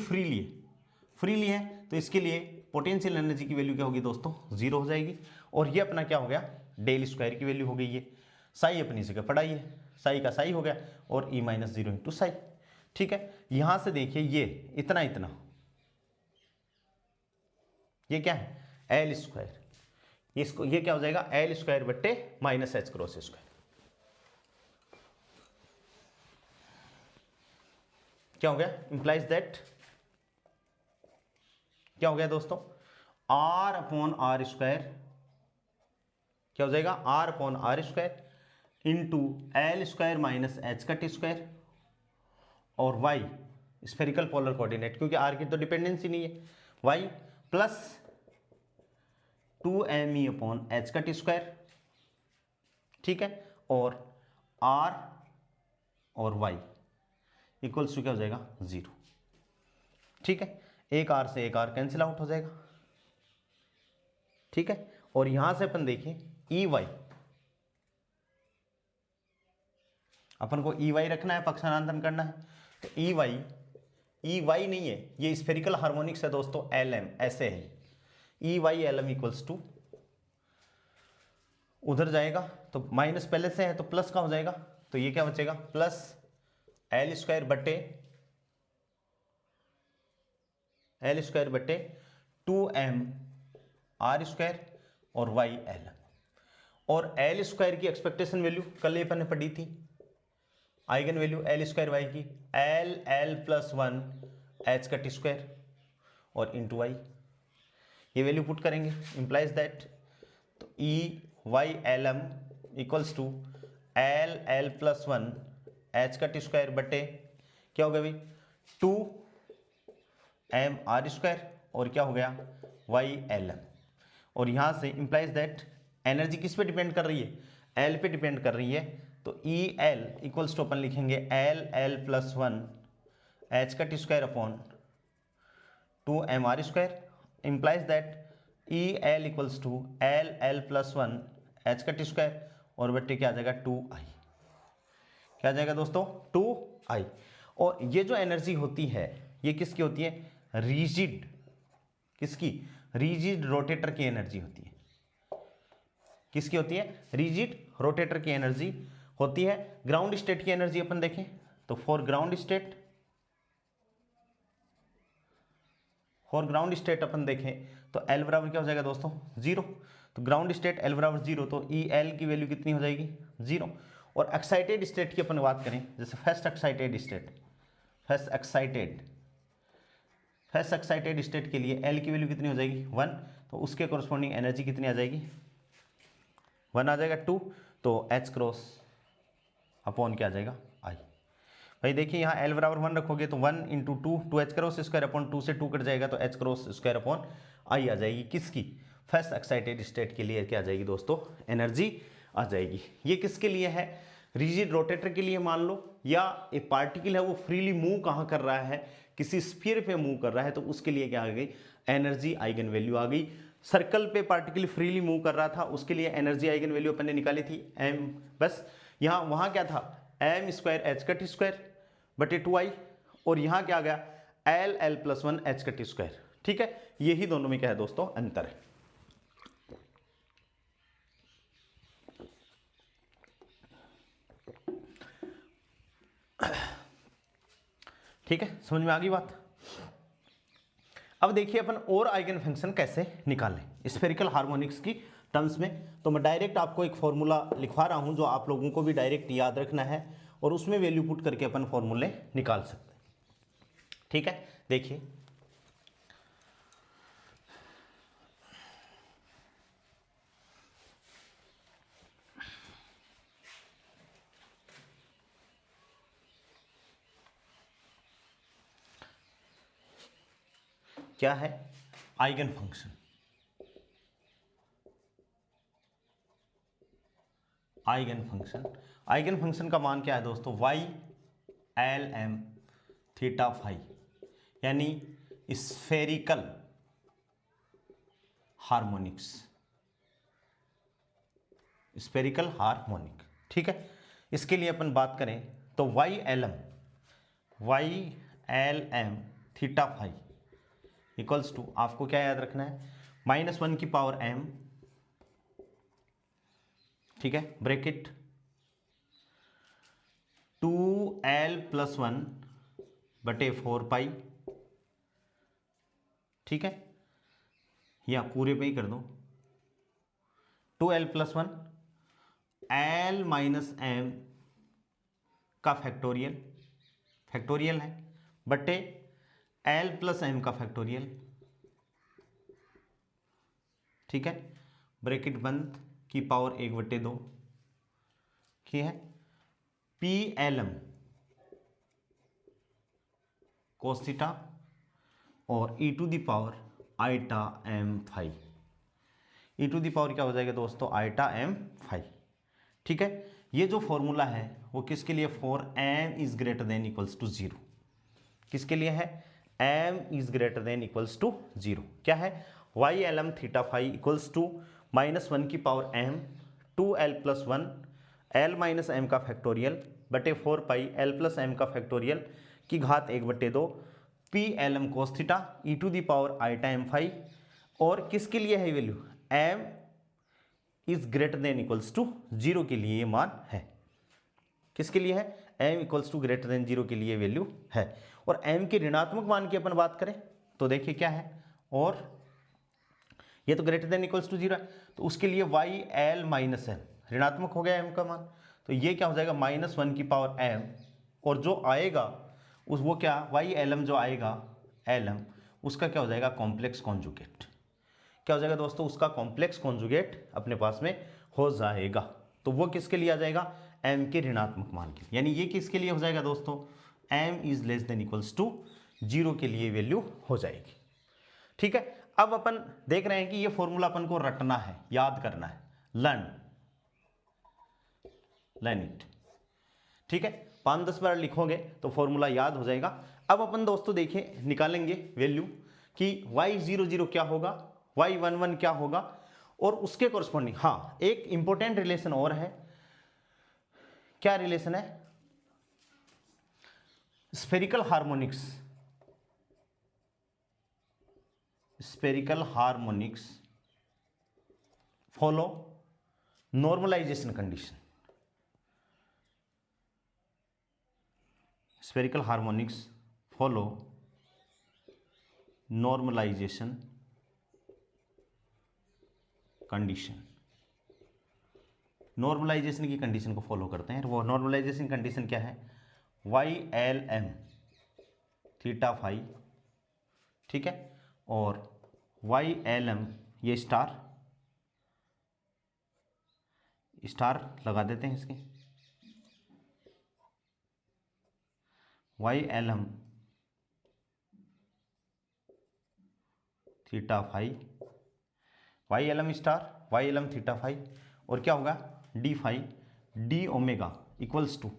फ्रीली है तो इसके लिए पोटेंशियल एनर्जी की वैल्यू क्या होगी दोस्तों? 0 हो जाएगी। और ये अपना क्या हो गया? डेल स्क्वायर की वैल्यू हो गई है। साई अपनी जगह पढ़ाई है, साई का साई हो गया और e माइनस 0 इंटू साई, ठीक है। यहां से देखिए ये इतना ये क्या है? L square. इसको ये क्या हो जाएगा? एल स्क्वायर बट्टे माइनस एच क्रॉस स्क्वायर। क्या हो गया? इंप्लाइज दैट क्या हो गया दोस्तों? आर अपॉन आर स्क्वायर क्या हो जाएगा? R upon R square into L square minus H का टी स्क्वायर, और वाई स्फेरिकल पोलर कोऑर्डिनेट, क्योंकि आर की तो डिपेंडेंसी नहीं है, Y plus 2me upon H का टी स्क्वायर, ठीक है, और आर और वाई इक्वल्स टू क्या हो जाएगा? 0, ठीक है। एक आर से एक आर कैंसिल आउट हो जाएगा, ठीक है। और यहां से अपन देखें ई वाई, अपन को ई वाई रखना है, पक्षांतरण करना है, तो ई वाई नहीं है, ये स्फेरिकल हार्मोनिक्स है दोस्तों, एल एम ऐसे है, E Y L M equals to, उधर जाएगा तो माइनस पहले से है तो प्लस का हो जाएगा, तो ये क्या बचेगा? प्लस एल स्क्वायर बट्टे 2m आर स्क्वायर और वाई एल। और एल स्क्वायर की एक्सपेक्टेशन वैल्यू कल अपन ने पढ़ी थी, eigen value L square Y की एल प्लस 1 एच का टी स्क्वायर और इंटू वाई, ये वैल्यू पुट करेंगे, इंप्लाइज दैट तो E Y L M equals to L plus 1 H का टी स्क्वायर बटे क्या हो गया भाई? 2m आर स्क्वायर और क्या हो गया? Y L M. और यहां से इंप्लाइज दैट एनर्जी किस पे डिपेंड कर रही है? एल पे डिपेंड कर रही है, तो ई एल इक्वल्स टू अपन लिखेंगे एल प्लस 1 एच का T square upon 2m R square, implies that E L equals to L plus 1 H का टी स्क्वायर और बट्टे क्या आ जाएगा? 2i। क्या आ जाएगा दोस्तों? 2i। और ये जो एनर्जी होती है ये किसकी होती है? रिजिड, किसकी? रिजिड रोटेटर की एनर्जी होती है। किसकी होती है? रिजिड रोटेटर की एनर्जी होती है। ग्राउंड स्टेट की एनर्जी अपन देखें तो फॉर ग्राउंड स्टेट अपन देखें तो एल बराबर क्या हो जाएगा दोस्तों? 0। तो ग्राउंड स्टेट एल बराबर 0, तो ई एल की वैल्यू कितनी हो जाएगी? 0। और एक्साइटेड स्टेट की अपन बात करें, जैसे फर्स्ट एक्साइटेड स्टेट के लिए एल की वैल्यू कितनी हो जाएगी? 1, तो उसके कोरस्पॉन्डिंग एनर्जी कितनी आ जाएगी? 1 आ जाएगा। 2 तो एच क्रॉस अपॉन क्या आ जाएगा? आई। भाई देखिए यहाँ एल बराबर 1 रखोगे तो 1 into 2 H cross square upon 2 से 2 कट जाएगा तो H cross square upon I आ जाएगी। किसकी? फर्स्ट एक्साइटेड स्टेट के लिए क्या आ जाएगी दोस्तों? एनर्जी आ जाएगी। ये किसके लिए है? रिजिड रोटेटर के लिए मान लो, या एक पार्टिकल है वो फ्रीली मूव कहाँ कर रहा है? किसी स्फीयर पे मूव कर रहा है, तो उसके लिए क्या आ गई? एनर्जी आइगन वैल्यू आ गई। सर्कल पे पार्टिकल फ्रीली मूव कर रहा था, उसके लिए एनर्जी आइगन वैल्यू अपन ने निकाली थी m, बस यहाँ वहाँ क्या था? m स्क्वायर एच का टी स्क्वायर बटे 2i, और यहाँ क्या आ गया? एल प्लस 1 एच का टी स्क्वायर, ठीक है। यही दोनों में क्या है दोस्तों? अंतर है। ठीक है, समझ में आ गई बात। अब देखिए अपन और आइगन फंक्शन कैसे निकालें स्फेरिकल हार्मोनिक्स की टर्म्स में। तो मैं डायरेक्ट आपको एक फॉर्मूला लिखवा रहा हूं जो आप लोगों को भी डायरेक्ट याद रखना है, और उसमें वैल्यू पुट करके अपन फॉर्मूले निकाल सकते हैं। ठीक है, देखिए क्या है eigen function. Eigen function. Eigen function का मान क्या है दोस्तों, Y L M theta phi, यानी स्फेरिकल हार्मोनिक्स, स्फेरिकल हार्मोनिक। ठीक है, इसके लिए अपन बात करें तो Y L M theta phi equals to, आपको क्या याद रखना है, -1 की पावर m, ठीक है, ब्रैकेट 2l+1 बटे 4 पाई, ठीक है, या पूरे पे ही कर दो, 2l+1 l माइनस m का फैक्टोरियल है बटे l+m का फैक्टोरियल, ठीक है, ब्रैकेट बंद की पावर 1/2 की है, PLM cos थीटा और e to the power iota m phi, e to the power क्या हो जाएगा दोस्तों, आइटा m फाई। ठीक है, ये जो फॉर्मूला है वो किसके लिए, for m is greater than equals to 0, किसके लिए है, m is greater than equals to 0, क्या है, Y L M theta phi equals to -1 की पावर m 2l+1 l minus M का फैक्टोरियल बटे 4 पाई l+m का फैक्टोरियल की घात 1/2 PLM cos theta e to the power iota m phi, और किसके लिए है value, m is greater than equals to 0 के लिए ये मान है, किसके लिए है, m equals to greater than 0 के लिए वैल्यू है। और m के ऋणात्मक मान की अपन बात करें तो देखिए क्या है, और ये तो ग्रेटर देन इक्वल्स टू 0 है, तो उसके लिए वाई एल माइनस एम, ऋणात्मक हो गया m का मान, तो ये क्या हो जाएगा, -1 की पावर m, और जो आएगा उस वो क्या, वाई एल एम जो आएगा एल एम, उसका क्या हो जाएगा, कॉम्प्लेक्स कॉन्जुगेट, क्या हो जाएगा दोस्तों, उसका कॉम्प्लेक्स कॉन्जुगेट अपने पास में हो जाएगा, तो वो किसके लिए आ जाएगा, m के ऋणात्मक मान के लिए, यानी ये किसके लिए हो जाएगा दोस्तों, m is less than equals to 0 के लिए वैल्यू हो जाएगी। ठीक है, अब अपन देख रहे हैं कि ये फॉर्मूला अपन को रटना है, याद करना है, लर्न इट। ठीक है, 5-10 बार लिखोगे तो फॉर्मूला याद हो जाएगा। अब अपन दोस्तों देखें, निकालेंगे वैल्यू कि y00 क्या होगा, y11 क्या होगा, और उसके कॉरस्पॉन्डिंग, हाँ एक इंपॉर्टेंट रिलेशन और है, क्या रिलेशन है, spherical harmonics follow normalization condition, spherical harmonics follow normalization condition, normalization की कंडीशन को फॉलो करते हैं। वो नॉर्मलाइजेशन कंडीशन क्या है, Y L M theta phi, ठीक है, और वाई एल एम, ये स्टार लगा देते हैं इसके, Y L M theta phi, Y L M star, Y L M theta phi, और क्या होगा, D phi D omega equals to,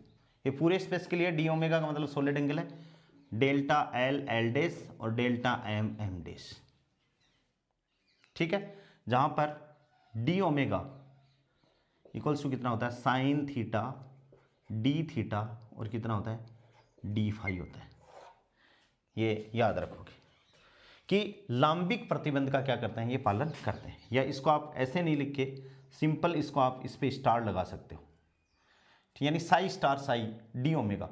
ये पूरे स्पेस के लिए डी ओमेगा का मतलब सॉलिड एंगल है, डेल्टा एल एल डेस और डेल्टा एम एम डेस। ठीक है, जहां पर डी ओमेगा इक्वल्स टू कितना होता है, साइन थीटा डी थीटा, और कितना होता है, डी फाई होता है। ये याद रखोगे कि लांबिक प्रतिबंध का क्या करते हैं, ये पालन करते हैं, या इसको आप ऐसे नहीं लिख के सिंपल इसको आप इस पे स्टार लगा सकते हो, यानी Sai star Sai D omega.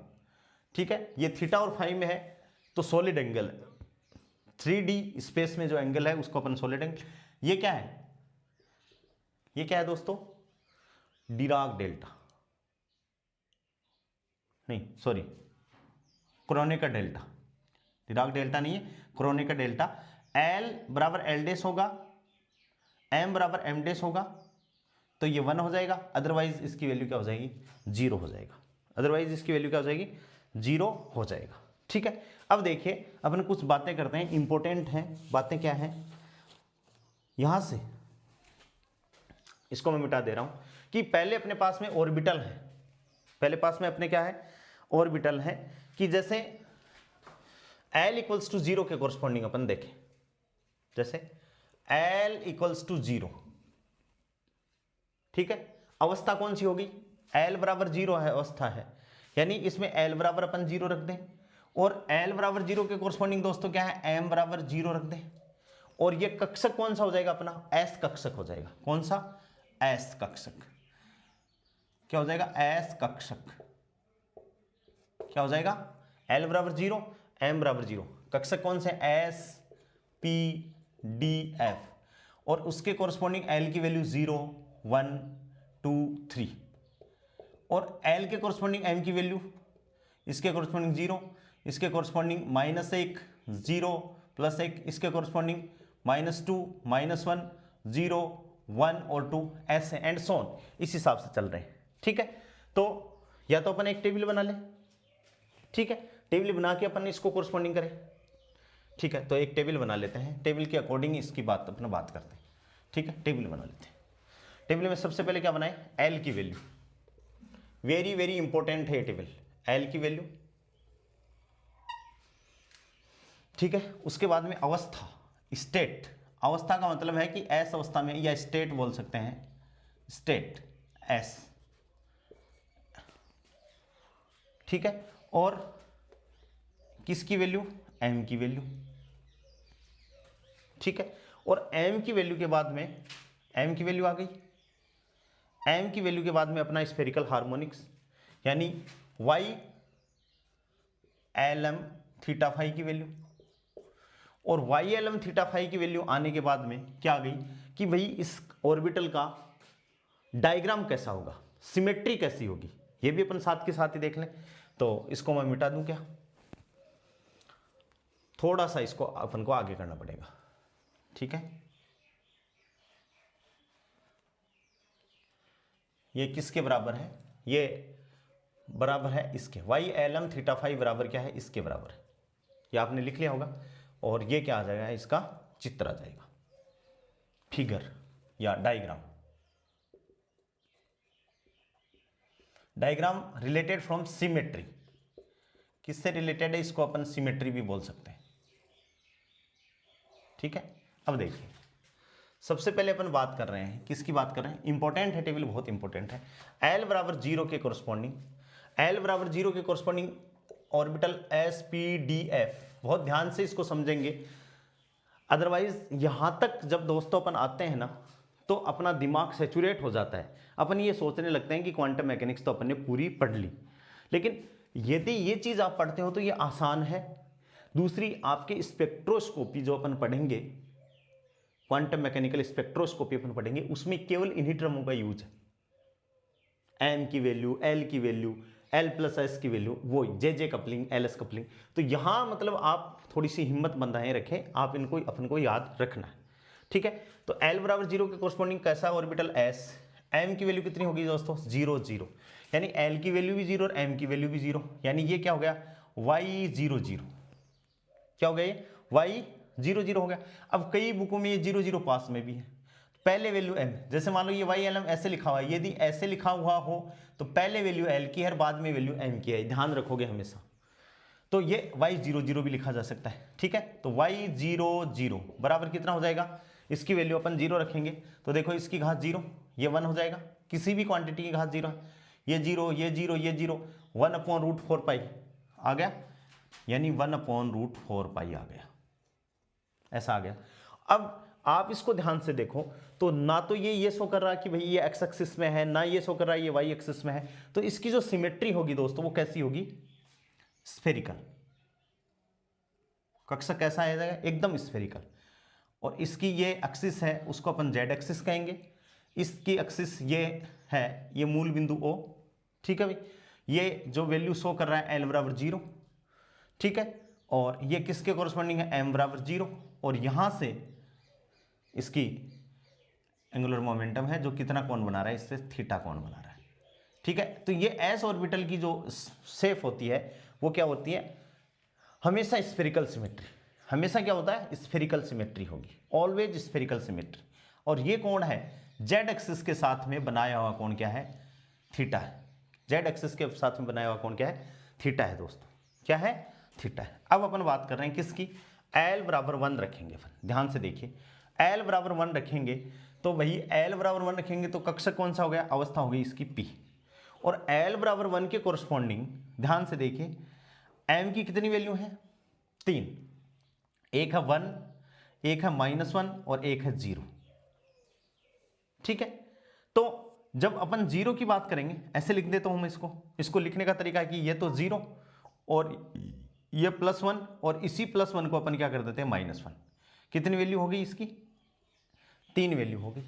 ठीक है, ये थीटा और फाई में है तो सॉलिड एंगल है, 3D स्पेस में जो एंगल है उसको अपन सॉलिड एंगल, ये क्या है, ये क्या है दोस्तों, डिराक डेल्टा, नहीं sorry Kronecker delta, Dirac delta नहीं है, क्रोनेकर डेल्टा, एल बराबर एल डेस होगा, एम बराबर एम डेस होगा, तो ये 1 हो जाएगा, अदरवाइज इसकी वैल्यू क्या हो जाएगी, 0 हो जाएगा, अदरवाइज इसकी वैल्यू क्या हो जाएगी, 0 हो जाएगा। ठीक है, अब देखिए अपन कुछ बातें करते हैं, इंपॉर्टेंट हैं बातें, क्या हैं, यहां से इसको मैं मिटा दे रहा हूं कि पहले अपने पास में ऑर्बिटल है, पहले पास में अपने क्या है, ऑर्बिटल है, कि जैसे L इक्वल्स टू 0 के कोरस्पॉन्डिंग अपन देखें, जैसे L इक्वल्स टू 0, ठीक है, अवस्था कौन सी होगी, L बराबर 0 है, अवस्था है, यानी इसमें L बराबर अपन 0 रख दें, और L बराबर 0 के कोरस्पॉन्डिंग दोस्तों क्या है, M बराबर 0 रख दें, और ये कक्षक कौन सा हो जाएगा अपना, S कक्षक हो जाएगा, कौन सा, S कक्षक, क्या हो जाएगा, S कक्षक, क्या हो जाएगा, L बराबर 0, M बराबर 0, कक्षक कौन से, S P D F, और उसके कोरस्पॉन्डिंग L की वैल्यू 0 1 2 3, और L के कोरस्पॉन्डिंग M की वैल्यू, इसके कोरस्पॉन्डिंग 0, इसके कोरस्पॉन्डिंग -1 0 +1, इसके कोरस्पॉन्डिंग -2 -1 0 1 और 2, ऐसे एंड सो ऑन, इस हिसाब से चल रहे हैं, ठीक है। तो या तो अपन एक टेबल बना लें, ठीक है, टेबल बना के अपन इसको कोरस्पॉन्डिंग करें, ठीक है, तो एक टेबल बना लेते हैं, टेबल के अकॉर्डिंग इसकी बात अपना बात करते हैं, ठीक है, टेबल बना लेते हैं। टेबल में सबसे पहले क्या बनाए, L की वैल्यू, वेरी वेरी इंपॉर्टेंट है टेबल, L की वैल्यू, ठीक है, उसके बाद में अवस्था, स्टेट, अवस्था का मतलब है कि S अवस्था में, या स्टेट बोल सकते हैं, स्टेट S, ठीक है, और किसकी वैल्यू, M की वैल्यू, ठीक है, और M की वैल्यू के बाद में, M की वैल्यू आ गई, M की वैल्यू के बाद में अपना स्फेरिकल हार्मोनिक्स, यानी y lm थीटा फाई की वैल्यू, और y lm थीटा फाई की वैल्यू आने के बाद में क्या आ गई कि भाई इस ऑर्बिटल का डायग्राम कैसा होगा, सिमेट्री कैसी होगी, ये भी अपन साथ के साथ ही देख लें। तो इसको मैं मिटा दूं क्या, थोड़ा सा इसको अपन को आगे करना पड़ेगा, ठीक है, ये किसके बराबर है, ये बराबर है इसके, y lm थीटा फाई बराबर क्या है, इसके बराबर है, ये आपने लिख लिया होगा, और ये क्या आ जाएगा, इसका चित्र आ जाएगा, फिगर या diagram, diagram related from symmetry, किससे रिलेटेड है, इसको अपन सिमेट्री भी बोल सकते हैं, ठीक है। अब देखिए सबसे पहले अपन बात कर रहे हैं, किसकी बात कर रहे हैं, इंपॉर्टेंट है टेबल, बहुत इंपॉर्टेंट है, L बराबर 0 के कोरस्पॉन्डिंग, L बराबर 0 के corresponding orbital S P D F, बहुत ध्यान से इसको समझेंगे, अदरवाइज यहां तक जब दोस्तों अपन आते हैं ना तो अपना दिमाग सेचुरेट हो जाता है, अपन ये सोचने लगते हैं कि क्वांटम मैकेनिक्स तो अपन ने पूरी पढ़ ली, लेकिन यदि ये चीज आप पढ़ते हो तो ये आसान है। दूसरी, आपके स्पेक्ट्रोस्कोपी जो अपन पढ़ेंगे, क्वांटम मैकेनिकल स्पेक्ट्रोस्कोपी अपन पढ़ेंगे, उसमें केवल इन्हीं टर्मों का यूज है, एम की वैल्यू, एल की वैल्यू, एल प्लस एस की वैल्यू, वो J coupling, L S coupling, तो यहां मतलब आप थोड़ी सी हिम्मत बनाए रखें, आप इनको अपन को याद रखना है, ठीक है। तो एल बराबर 0 के कोरस्पॉन्डिंग कैसा ऑर्बिटल एस, एम की वैल्यू कितनी होगी दोस्तों, 0 0, यानी एल की वैल्यू भी 0 और एम की वैल्यू भी 0, यानी ये क्या हो गया, y 0 0, क्या हो गया ये, y 0 0 हो गया। अब कई बुकों में ये 0 0 पास में भी है, पहले वैल्यू m, जैसे मान लो ये y lm ऐसे लिखा हुआ है, यदि ऐसे लिखा हुआ हो तो पहले वैल्यू l की है, बाद में वैल्यू m की है, ध्यान रखोगे हमेशा। तो ये y 0 0 भी लिखा जा सकता है, ठीक है। तो y 0 0 बराबर कितना हो जाएगा, इसकी वैल्यू अपन 0 रखेंगे तो देखो इसकी घात 0, ये 1 हो जाएगा, किसी भी क्वांटिटी की घात 0 है, ये 0 ये 0 ये 0, 1/√4 पाई आ गया, यानी 1/√4 पाई आ गया, ऐसा आ गया। अब आप इसको ध्यान से देखो तो ना तो ये शो कर रहा है कि भाई ये एक्स एक्सिस में है, ना ये शो कर रहा है ये वाई एक्सिस में है, तो इसकी जो सिमेट्री होगी दोस्तों वो कैसी होगी, स्फेरिकल, कक्षक कैसा आ जाएगा, एकदम स्फेरिकल। और इसकी ये एक्सिस है उसको अपन जेड एक्सिस कहेंगे, इसकी एक्सिस ये है, ये मूल बिंदु O, ठीक है भाई, ये जो वैल्यू शो कर रहा है एल बराबर 0, ठीक है, और ये किसके कोरस्पॉन्डिंग है, एम बराबर 0, और यहां से इसकी एंगुलर मोमेंटम है जो कितना कोण बना रहा है, इससे थीटा कोण बना रहा है, ठीक है। तो ये एस ऑर्बिटल की जो शेप होती है वो क्या होती है, हमेशा स्फेरिकल सिमेट्री, हमेशा क्या होता है, स्फेरिकल सिमेट्री होगी, ऑलवेज स्फेरिकल सिमेट्री। और ये कोण है जेड एक्सिस के साथ में बनाया हुआ कोण क्या है? थीटा है। जेड एक्सिस के साथ में बनाया हुआ कोण क्या है? थीटा है दोस्तों। क्या है? थीटा है। अब अपन बात कर रहे हैं किसकी? एल बराबर 1 रखेंगे। ध्यान से देखिए, एल बराबर 1 रखेंगे तो वही एल बराबर 1 रखेंगे तो कक्षक कौन सा हो गया? अवस्था हो गई इसकी पी। और एल बराबर 1 के कोरस्पॉन्डिंग ध्यान से देखिए, एम की कितनी वैल्यू है? 3। एक है 1, एक है -1 और एक है 0। ठीक है, तो जब अपन 0 की बात करेंगे ऐसे लिख देता हूं मैं इसको लिखने का तरीका है कि ये तो 0 और ये +1 और इसी +1 को अपन क्या कर देते हैं? -1। कितनी वैल्यू हो गई इसकी? 3 वैल्यू हो गई।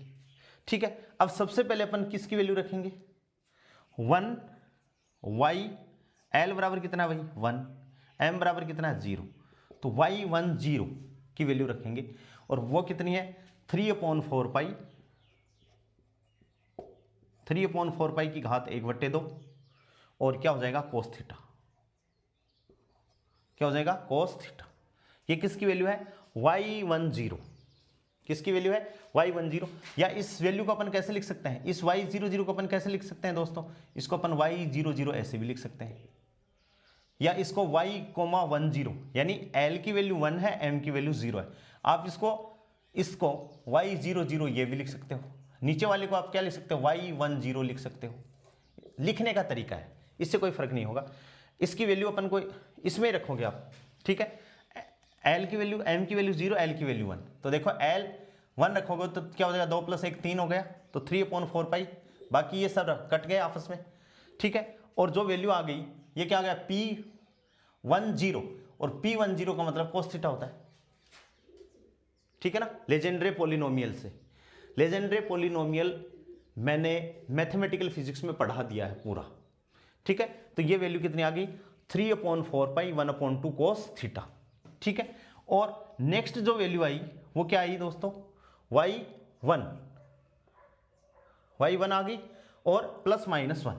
ठीक है, अब सबसे पहले अपन किसकी वैल्यू रखेंगे? 1 y, l बराबर कितना भाई? 1, m बराबर कितना है? 0। तो y1 0 की वैल्यू रखेंगे और वो कितनी है? 3/4 पाई, 3/4 पाई की घात 1/2 और क्या हो जाएगा? Cos theta. क्या हो जाएगा? Cos theta. ये किसकी वैल्यू है? y10। किसकी वैल्यू है? y10। या इस वैल्यू को अपन कैसे लिख सकते हैं? इस y00 को अपन कैसे लिख सकते हैं दोस्तों? इसको अपन y00 ऐसे भी लिख सकते हैं, या इसको y,10 यानी l की वैल्यू 1 है, m की वैल्यू 0 है। आप इसको y00 ये भी लिख सकते हो। नीचे वाले को आप क्या लिख सकते हो? y10 लिख सकते हो। लिखने का तरीका है, इससे कोई फर्क नहीं होगा। इसकी वैल्यू अपन को इसमें ही रखोगे आप। ठीक है, l की वैल्यू, m की वैल्यू 0, l की वैल्यू 1। तो देखो l 1 रखोगे तो क्या हो जाएगा? 2 + 1 3 हो गया, तो 3/4 पाई। बाकी ये सब कट गए आपस में। ठीक है, और जो वैल्यू आ गई ये क्या आ गया? P10। और P10 का मतलब कोस थीटा होता है। ठीक है ना, लेजेंड्रे पॉलिनोमियल से। लेजेंड्रे पॉलिनोमियल मैंने मैथमेटिकल फिजिक्स में पढ़ा दिया है पूरा। ठीक है, तो ये वैल्यू कितनी आ गई? 3/4 पाई 1/2 कोस थीटा। ठीक है, और नेक्स्ट जो वैल्यू आई वो क्या आई दोस्तों? y1 आ गई और +-1।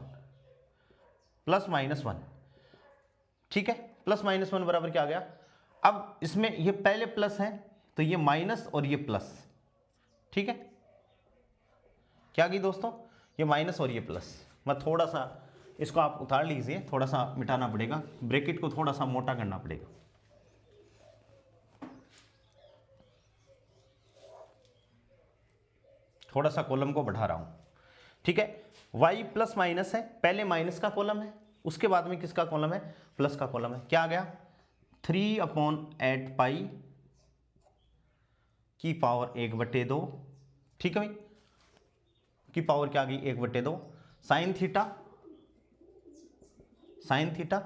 ठीक है, +-1 बराबर क्या आ गया? अब इसमें ये पहले प्लस है तो ये माइनस और ये प्लस। ठीक है, क्या गई दोस्तों? ये माइनस और ये प्लस। मैं थोड़ा सा इसको आप उतार लीजिए, थोड़ा सा मिटाना पड़ेगा, ब्रैकेट को थोड़ा सा मोटा करना पड़ेगा। थोड़ा सा कॉलम को बढ़ा रहा हूं। ठीक है, y प्लस माइनस है, पहले माइनस का कॉलम है, उसके बाद में किसका कॉलम है? प्लस का कॉलम है। क्या आ गया? 3/8 पाई की पावर 1/2। ठीक है भाई, की पावर क्या आ गई? 1/2 साइन थीटा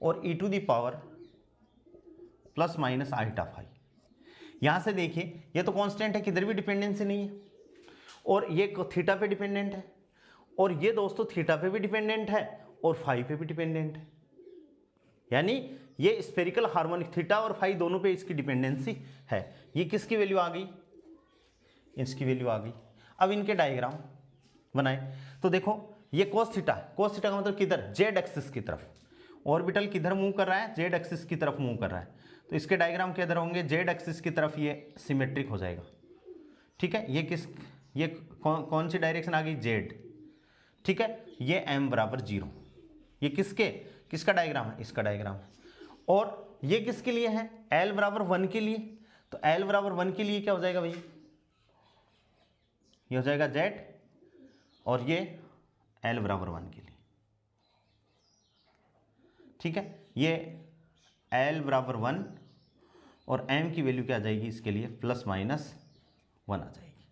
और e⁻ ± आइटा फाई। यहां से देखिए ये तो कांस्टेंट है, किधर भी डिपेंडेंसी नहीं है, और ये थीटा पे डिपेंडेंट है, और ये दोस्तों थीटा पे भी डिपेंडेंट है और फाई पे भी डिपेंडेंट है। यानी ये स्फेरिकल हार्मोनिक थीटा और फाई दोनों पे इसकी डिपेंडेंसी है। ये किसकी वैल्यू आ गई? इसकी वैल्यू आ गई। अब इनके डायग्राम बनाए तो देखो ये कोस थीटा है। कोस थीटा का मतलब किधर? जेड एक्सिस की तरफ। ऑर्बिटल किधर मूव कर रहा है? जेड एक्सिस की तरफ मूव कर रहा है। तो इसके डायग्राम किधर होंगे? जेड एक्सिस की तरफ ये सिमेट्रिक हो जाएगा। ठीक है, ये कौन सी डायरेक्शन आ गई? जेड। ठीक है, ये m बराबर 0। ये किसका डायग्राम है? इसका डायग्राम है। और ये किसके लिए है? l बराबर 1 के लिए। तो l बराबर 1 के लिए क्या हो जाएगा भाई? ये हो जाएगा z, और ये l बराबर 1 के लिए। ठीक है, ये l बराबर 1 और m की वैल्यू क्या आ जाएगी इसके लिए? ±1 आ जाएगी।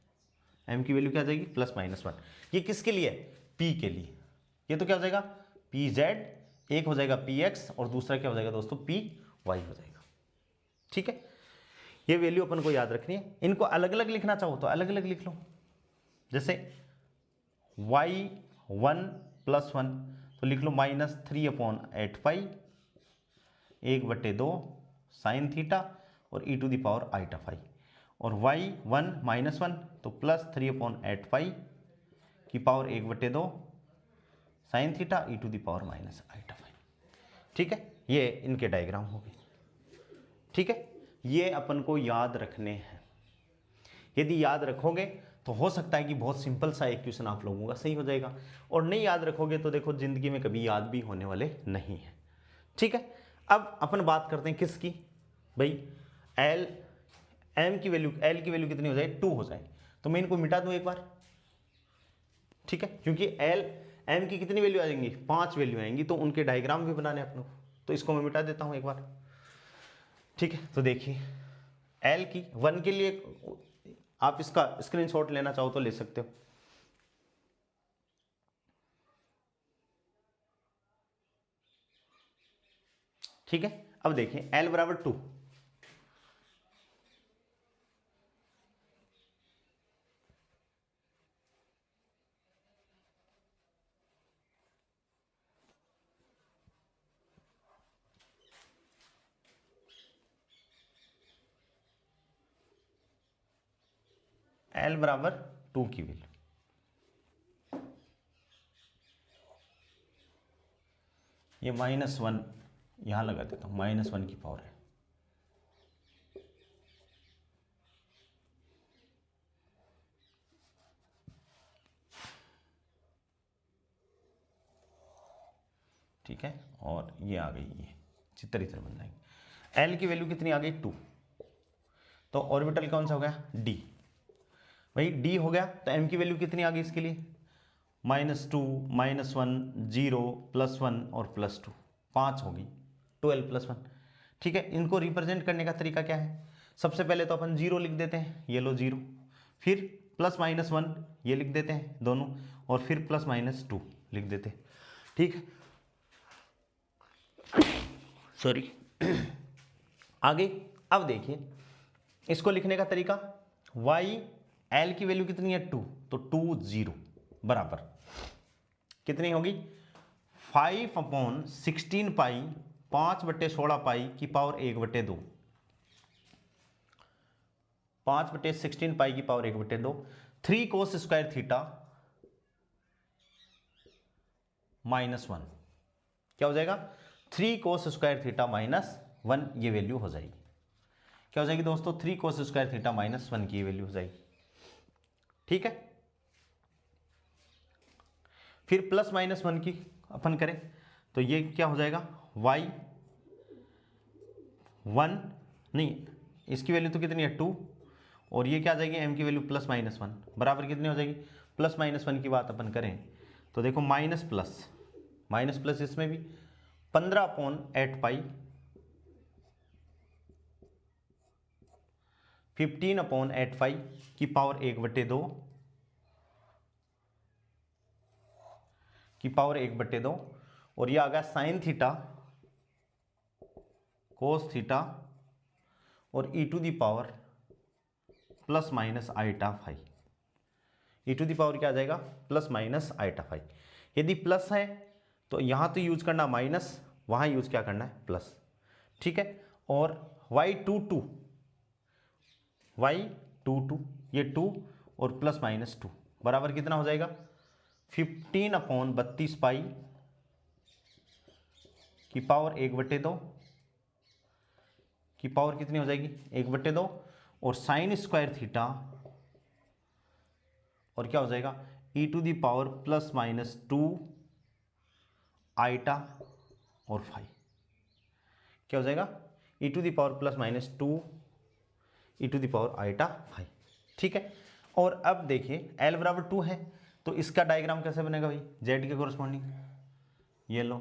m की वैल्यू क्या आ जाएगी? ±1। ये किसके लिए? p के लिए। ये तो क्या हो जाएगा? pz, एक हो जाएगा px और दूसरा क्या हो जाएगा दोस्तों? py हो जाएगा। ठीक है, ये वैल्यू अपन को याद रखनी है। इनको अलग अलग लिखना चाहो तो अलग अलग लिख लो। जैसे y1 + 1 तो लिख लो -3/8 पाई 1/2 साइन थीटा और e⁻ आइटा फाई। और y1 -1 तो +3/8 पाई की power 1/2 sine theta e⁻ eta phi. ठीक है, ये इनके डायग्राम हो गए। ठीक है, ये अपन को याद रखने हैं। यदि याद रखोगे तो हो सकता है कि बहुत सिंपल सा एक क्वेश्चन आप लोगों का सही हो जाएगा, और नहीं याद रखोगे तो देखो जिंदगी में कभी याद भी होने वाले नहीं है। ठीक है, अब अपन बात करते हैं किसकी, भाई एल एम की वैल्यू, एल की वैल्यू कितनी हो जाए, 2 हो जाए। तो मैं इनको मिटा दूं एक बार, ठीक है, क्योंकि एल एम की कितनी वैल्यू आ जाएंगी, 5 वैल्यू आएंगी, तो उनके डायग्राम भी बनाने अपनों को, तो इसको मैं मिटा देता हूं एक बार। ठीक है, तो देखिए एल की 1 के लिए आप इसका स्क्रीनशॉट लेना चाहो तो ले सकते हो। ठीक है, अब देखिए एल बराबर 2, एल बराबर 2 की वैल्यू, ये -1 यहां लगा देता हूं, -1 की पावर है। ठीक है, और ये आ गई, ये चित्र इधर बन जाएंगे। एल की वैल्यू कितनी आ गई, 2, तो ऑर्बिटल कौन सा हो गया, डी। भाई डी हो गया तो एम की वैल्यू कितनी आ गई इसके लिए, -2, -1, 0, +1 और +2, 5 होगी, 12 + 1। ठीक है, इनको रिप्रेजेंट करने का तरीका क्या है, सबसे पहले तो अपन 0 लिख देते हैं, ये लो 0, फिर +-1 ये लिख देते हैं दोनों, और फिर +-2 लिख देते हैं। ठीक है, सॉरी आगे। अब देखिए इसको लिखने का तरीका, y l की वैल्यू कितनी है 2, तो 2 0 बराबर कितनी होगी 5/16 पाई 5/16 पाई की पावर 1/2, 5/16 पाई की पावर 1/2, 3 cos स्क्वायर थीटा -1 क्या हो जाएगा, 3 cos स्क्वायर थीटा -1, ये वैल्यू हो जाएगी, क्या हो जाएगी दोस्तों, 3 cos स्क्वायर थीटा -1 की वैल्यू हो जाएगी। ठीक है, फिर +-1 की अपन करें तो ये क्या हो जाएगा, y 1 नहीं, इसकी वैल्यू तो कितनी है 2, और ये क्या आ जाएगी m की वैल्यू +-1 बराबर कितनी हो जाएगी, +-1 की बात अपन करें तो देखो माइनस प्लस इसमें भी 15/8 पाई 15/8 पाई की पावर 1/2 की पावर 1/2, और ये आ गया साइन थीटा कोस थीटा और e to the power +-i/5, e to the power क्या आ जाएगा, +-i/5। यदि प्लस है तो यहां तो यूज करना माइनस, वहां यूज क्या करना है प्लस। ठीक है, और y22 ये 2 और +-2 बराबर कितना हो जाएगा, 15/32 पाई की पावर 1/2 की पावर कितनी हो जाएगी 1/2, और साइन स्क्वायर थीटा और क्या हो जाएगा e to the power +-2 eta और 5, क्या हो जाएगा e to the power +-2 e to the power eta 5। ठीक है, और अब देखिए l बराबर 2 है तो इसका डायग्राम कैसे बनेगा भाई, z के कोरस्पॉन्डिंग, ये लो।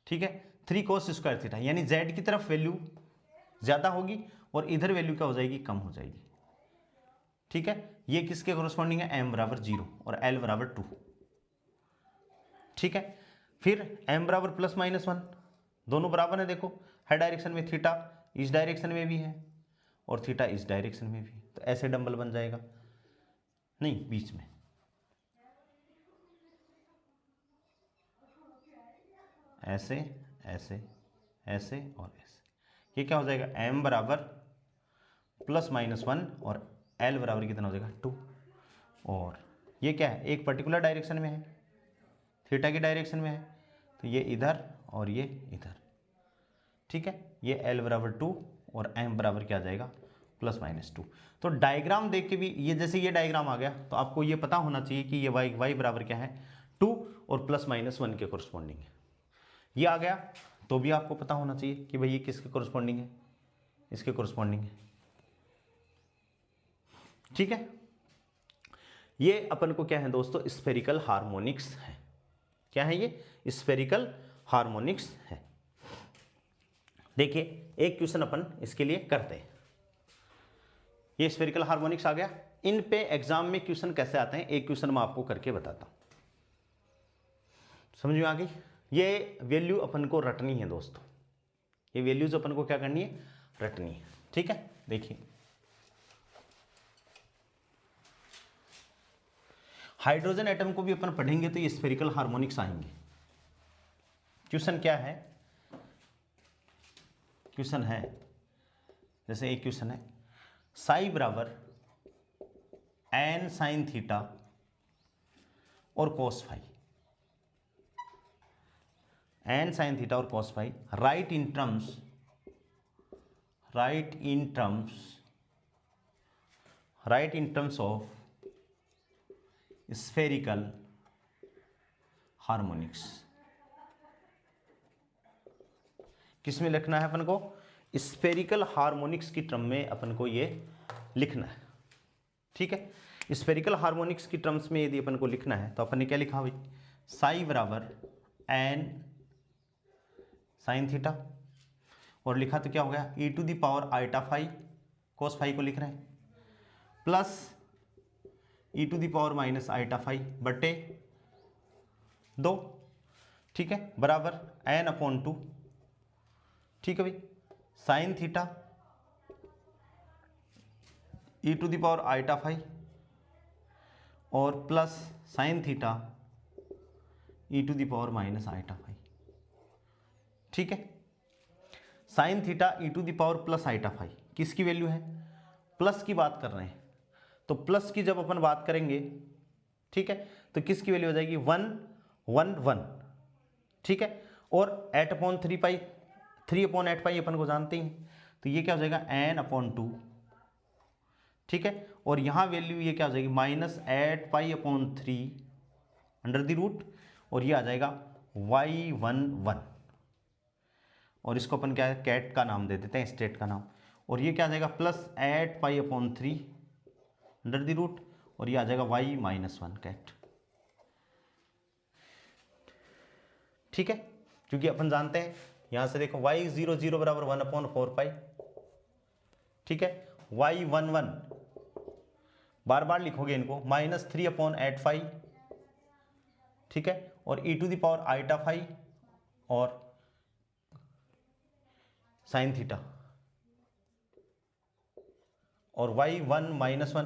ठीक है, 3 cos स्क्वायर थीटा, यानी z की तरफ वैल्यू ज्यादा होगी और इधर वैल्यू क्या हो जाएगी, कम हो जाएगी। ठीक है, ये किसके कोरस्पॉन्डिंग है, m बराबर 0 और l बराबर 2। ठीक है, फिर m बराबर +-1 दोनों बराबर है, देखो हर डायरेक्शन में, थीटा इस डायरेक्शन में भी है और थीटा इस डायरेक्शन में भी, तो ऐसे डंबल बन जाएगा, नहीं बीच में, ऐसे ऐसे ऐसे और ऐसे, ये क्या हो जाएगा m बराबर +-1 और l बराबर कितना हो जाएगा 2, और ये क्या है एक पर्टिकुलर डायरेक्शन में है, थीटा की डायरेक्शन में है, तो ये इधर और ये इधर। ठीक है, ये l बराबर 2 और m बराबर क्या आ जाएगा प्लस माइनस 2। तो डायग्राम देख के भी ये जैसे ये डायग्राम आ गया तो आपको ये पता होना चाहिए कि ये y बराबर क्या है 2 और प्लस माइनस 1 के कोरस्पॉन्डिंग है। ये आ गया तो भी आपको पता होना चाहिए कि भाई ये किसके कोरस्पॉन्डिंग है, इसके कोरस्पॉन्डिंग है। ठीक है, ये अपन को क्या है दोस्तों, स्फेरिकल हार्मोनिक्स है। क्या है ये, स्फेरिकल हार्मोनिक्स है। देखिए एक क्वेश्चन अपन इसके लिए करते हैं। ये स्फेरिकल हार्मोनिक्स आ गया। इन पे एग्जाम में क्वेश्चन कैसे आते हैं, एक क्वेश्चन मैं आपको करके बताता हूं, समझ में आ गई। ये वैल्यू अपन को रटनी है दोस्तों, ये वैल्यूज अपन को क्या करनी है, रटनी है। ठीक है, देखिए हाइड्रोजन एटम को भी अपन पढ़ेंगे तो ये स्फेरिकल हार्मोनिक्स आएंगे। क्वेश्चन क्या है, क्वेश्चन है जैसे एक क्वेश्चन है साई बराबर एन साइन थीटा और cos phi, N sine theta और cos phi right in terms of spherical harmonics. किस में लिखना है अपन को, स्फेरिकल हार्मोनिक्स की टर्म में अपन को ये लिखना है। ठीक है, स्फेरिकल हार्मोनिक्स की टर्म्स में यदि अपन को लिखना है तो अपन ने क्या लिखा भाई, साई बराबर एन साइन थीटा और लिखा तो क्या हो गया e to the power iota phi, cos phi को लिख रहे हैं, plus e to the power minus eta phi बटे 2। ठीक है, बराबर n अपॉन 2। ठीक है भाई, sine theta e to the power iota phi और plus sine theta e to the power minus eta phi. ठीक है, sine theta e to the power plus eta phi किसकी वैल्यू है, प्लस की बात कर रहे हैं तो प्लस की जब अपन बात करेंगे, ठीक है, तो किसकी वैल्यू हो जाएगी 1 1 1। ठीक है, और 8 अपॉन 3 पाई, 3 अपॉन 8 पाई अपन को जानते ही, तो ये क्या हो जाएगा n अपॉन 2। ठीक है, और यहाँ वैल्यू ये क्या हो जाएगी minus 8 pi upon 3 under the root, और ये आ जाएगा y11 और इसको अपन क्या है कैट का नाम दे देते हैं, स्टेट का नाम, और ये क्या आ जाएगा plus 8 pi upon 3 under the root, और ये आ जाएगा y-1 कैट। ठीक है, क्योंकि अपन जानते हैं यहां से देखो y00 बराबर 1 अपॉन 4 पाई। ठीक है, y11 बार बार लिखोगे इनको माइनस 3 अपॉन 8 फाई। ठीक है, और e to the power iota phi और साइन थीटा, और y1 माइनस 1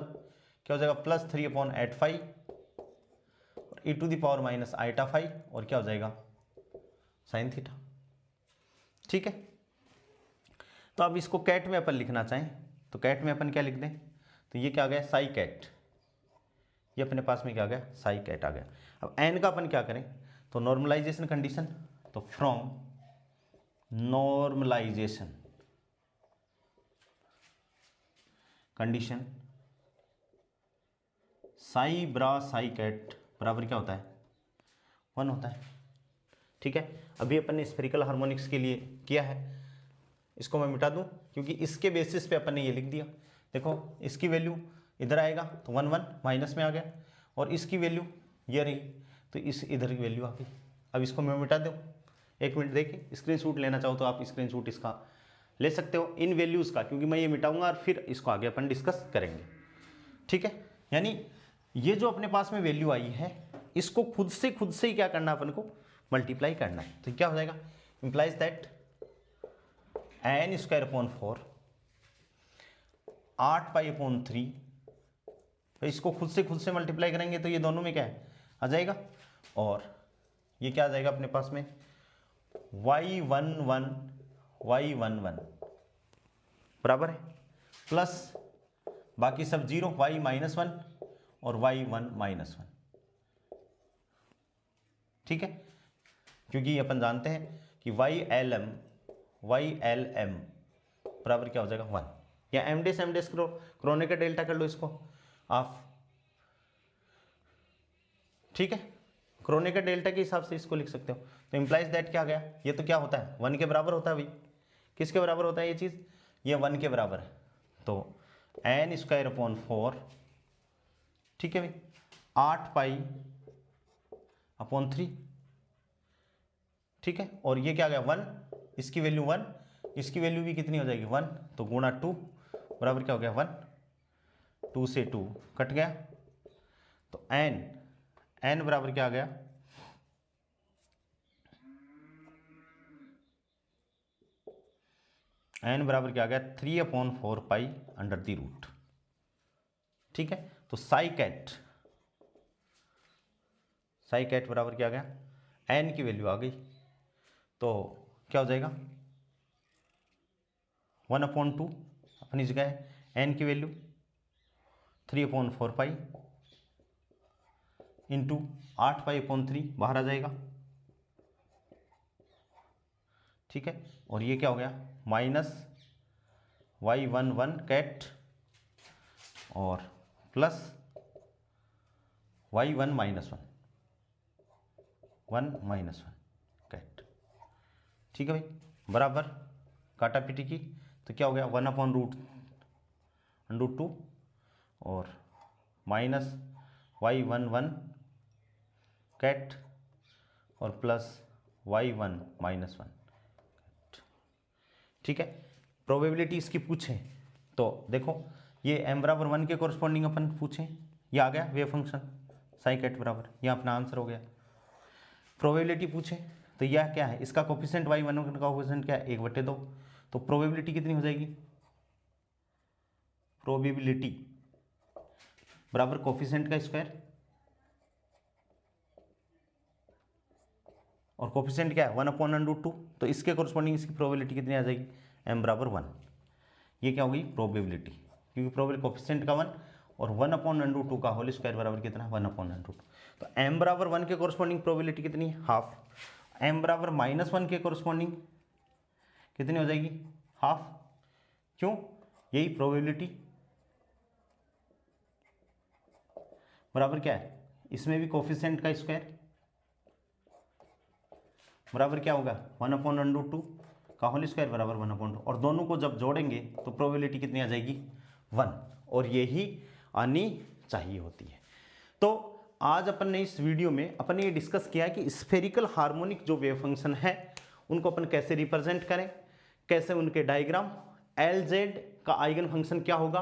क्या हो जाएगा प्लस 3 अपॉन 8 फाई और e to the power minus eta phi और क्या हो जाएगा साइन थीटा। ठीक है, तो अब इसको कैट में अपन लिखना चाहें तो कैट में अपन क्या लिख दें, तो ये क्या आ गया साई कैट, ये अपने पास में क्या आ गया साई कैट आ गया। अब एन का अपन क्या करें, तो नॉर्मलाइजेशन कंडीशन, तो from normalization condition psi bra psi ket बराबर क्या होता है 1 होता है। ठीक है, अभी अपन ने स्फेरिकल हार्मोनिक्स के लिए किया है, इसको मैं मिटा दूं क्योंकि इसके बेसिस पे अपन ने ये लिख दिया। देखो इसकी वैल्यू इधर आएगा तो 1 1 माइनस में आ गया, और इसकी वैल्यू ये रही तो इस इधर की वैल्यू आ गई। अब इसको मैं मिटा दूं, एक मिनट देखिए, स्क्रीनशॉट लेना चाहो तो आप स्क्रीनशॉट इसका ले सकते हो इन वैल्यूज़ का, क्योंकि मैं ये मिटाऊंगा और फिर इसको आगे अपन डिस्कस करेंगे। ठीक है, यानी ये जो अपने पास में वैल्यू आई है इसको खुद से ही क्या करना है अपन को मल्टीप्लाई करना है, तो क्या हो जाएगा implies that N square upon 4 8 pi upon 3, तो इसको खुद से मल्टीप्लाई करेंगे तो ये दोनों में क्या है आ जाएगा, और ये क्या आ जाएगा अपने पास में y11 बराबर है प्लस बाकी सब 0 y-1 और y1-1। ठीक है, क्योंकि अपन जानते हैं कि YLM बराबर क्या हो जाएगा 1। या एम डेस क्रोनिका डेल्टा कर लो इसको आप, ठीक है, क्रोनिका डेल्टा के हिसाब से इसको लिख सकते हो। तो इंप्लाइज दैट क्या आ गया, ये तो क्या होता है 1 के बराबर होता है भाई, किसके बराबर होता है ये चीज़, ये 1 के बराबर है। तो n स्क्वायर अपॉन 4, ठीक है भाई, 8 पाई अपॉन 3, ठीक है, और ये क्या आ गया 1, इसकी वैल्यू 1, इसकी वैल्यू भी कितनी हो जाएगी 1, तो गुणा 2 बराबर क्या हो गया 1, 2 से 2 कट गया, तो n बराबर क्या आ गया, n बराबर क्या आ गया 3/4 पाई अंडर द रूट, ठीक है। तो साई कैट बराबर क्या आ गया, n की वैल्यू आ गई, तो क्या हो जाएगा 1/2 अपनी जगह है, n की value 3/4 pi into 8 pi upon 3 बाहर आ जाएगा, ठीक है, और ये क्या हो गया माइनस y11 कैट और प्लस y1 -1 कैट, ठीक है भाई, बराबर काटा पीटी की, तो क्या हो गया 1/√2 और माइनस y11 कैट और प्लस y1 -1, ठीक है। प्रोबेबिलिटी इसकी पूछें तो देखो ये m बराबर 1 के कोरस्पॉन्डिंग अपन पूछें, ये आ गया वेव फंक्शन साइन कैट बराबर, ये अपना आंसर हो गया। प्रोबेबिलिटी पूछें तो यह क्या है, इसका कोफिशिएंट y1 का कोफिशिएंट क्या है 1/2, तो प्रोबेबिलिटी कितनी हो जाएगी, प्रोबेबिलिटी बराबर कोफिशिएंट का स्क्वायर, और कोफिशिएंट क्या है 1/√2, तो इसके कोरस्पॉन्डिंग इसकी प्रोबेबिलिटी कितनी आ जाएगी m बराबर 1, ये क्या होगी प्रोबेबिलिटी, क्योंकि प्रोबेबिलिटी कोफिशिएंट का 1 और 1/√2 का होल स्क्वायर बराबर कितना 1/√2, तो m बराबर 1 के कोरस्पॉन्डिंग प्रोबेबिलिटी कितनी है हाफ, m बराबर -1 के कोरस्पॉन्डिंग कितनी हो जाएगी हाफ, क्यों, यही प्रोबेबिलिटी बराबर क्या है, इसमें भी कोफिशिएंट का स्क्वायर बराबर क्या होगा 1/√2 का होल स्क्वायर बराबर 1/2, और दोनों को जब जोड़ेंगे तो प्रोबेबिलिटी कितनी आ जाएगी 1, और यही आनी चाहिए होती है। तो आज अपन ने इस वीडियो में अपन ने ये डिस्कस किया है कि स्फेरिकल हार्मोनिक जो वेव फंक्शन है उनको अपन कैसे रिप्रेजेंट करें, कैसे उनके डायग्राम, Lz का आइगन फंक्शन क्या होगा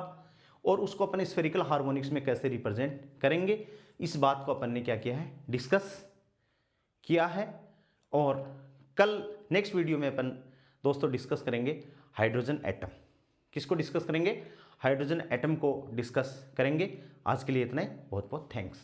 और उसको अपन स्फेरिकल हार्मोनिक्स में कैसे रिप्रेजेंट करेंगे, इस बात को अपन ने क्या किया है डिस्कस किया है। और कल नेक्स्ट वीडियो में अपन दोस्तों डिस्कस करेंगे हाइड्रोजन एटम, किसको डिस्कस करेंगे, हाइड्रोजन एटम को डिस्कस करेंगे। आज के लिए इतना ही, बहुत बहुत थैंक्स।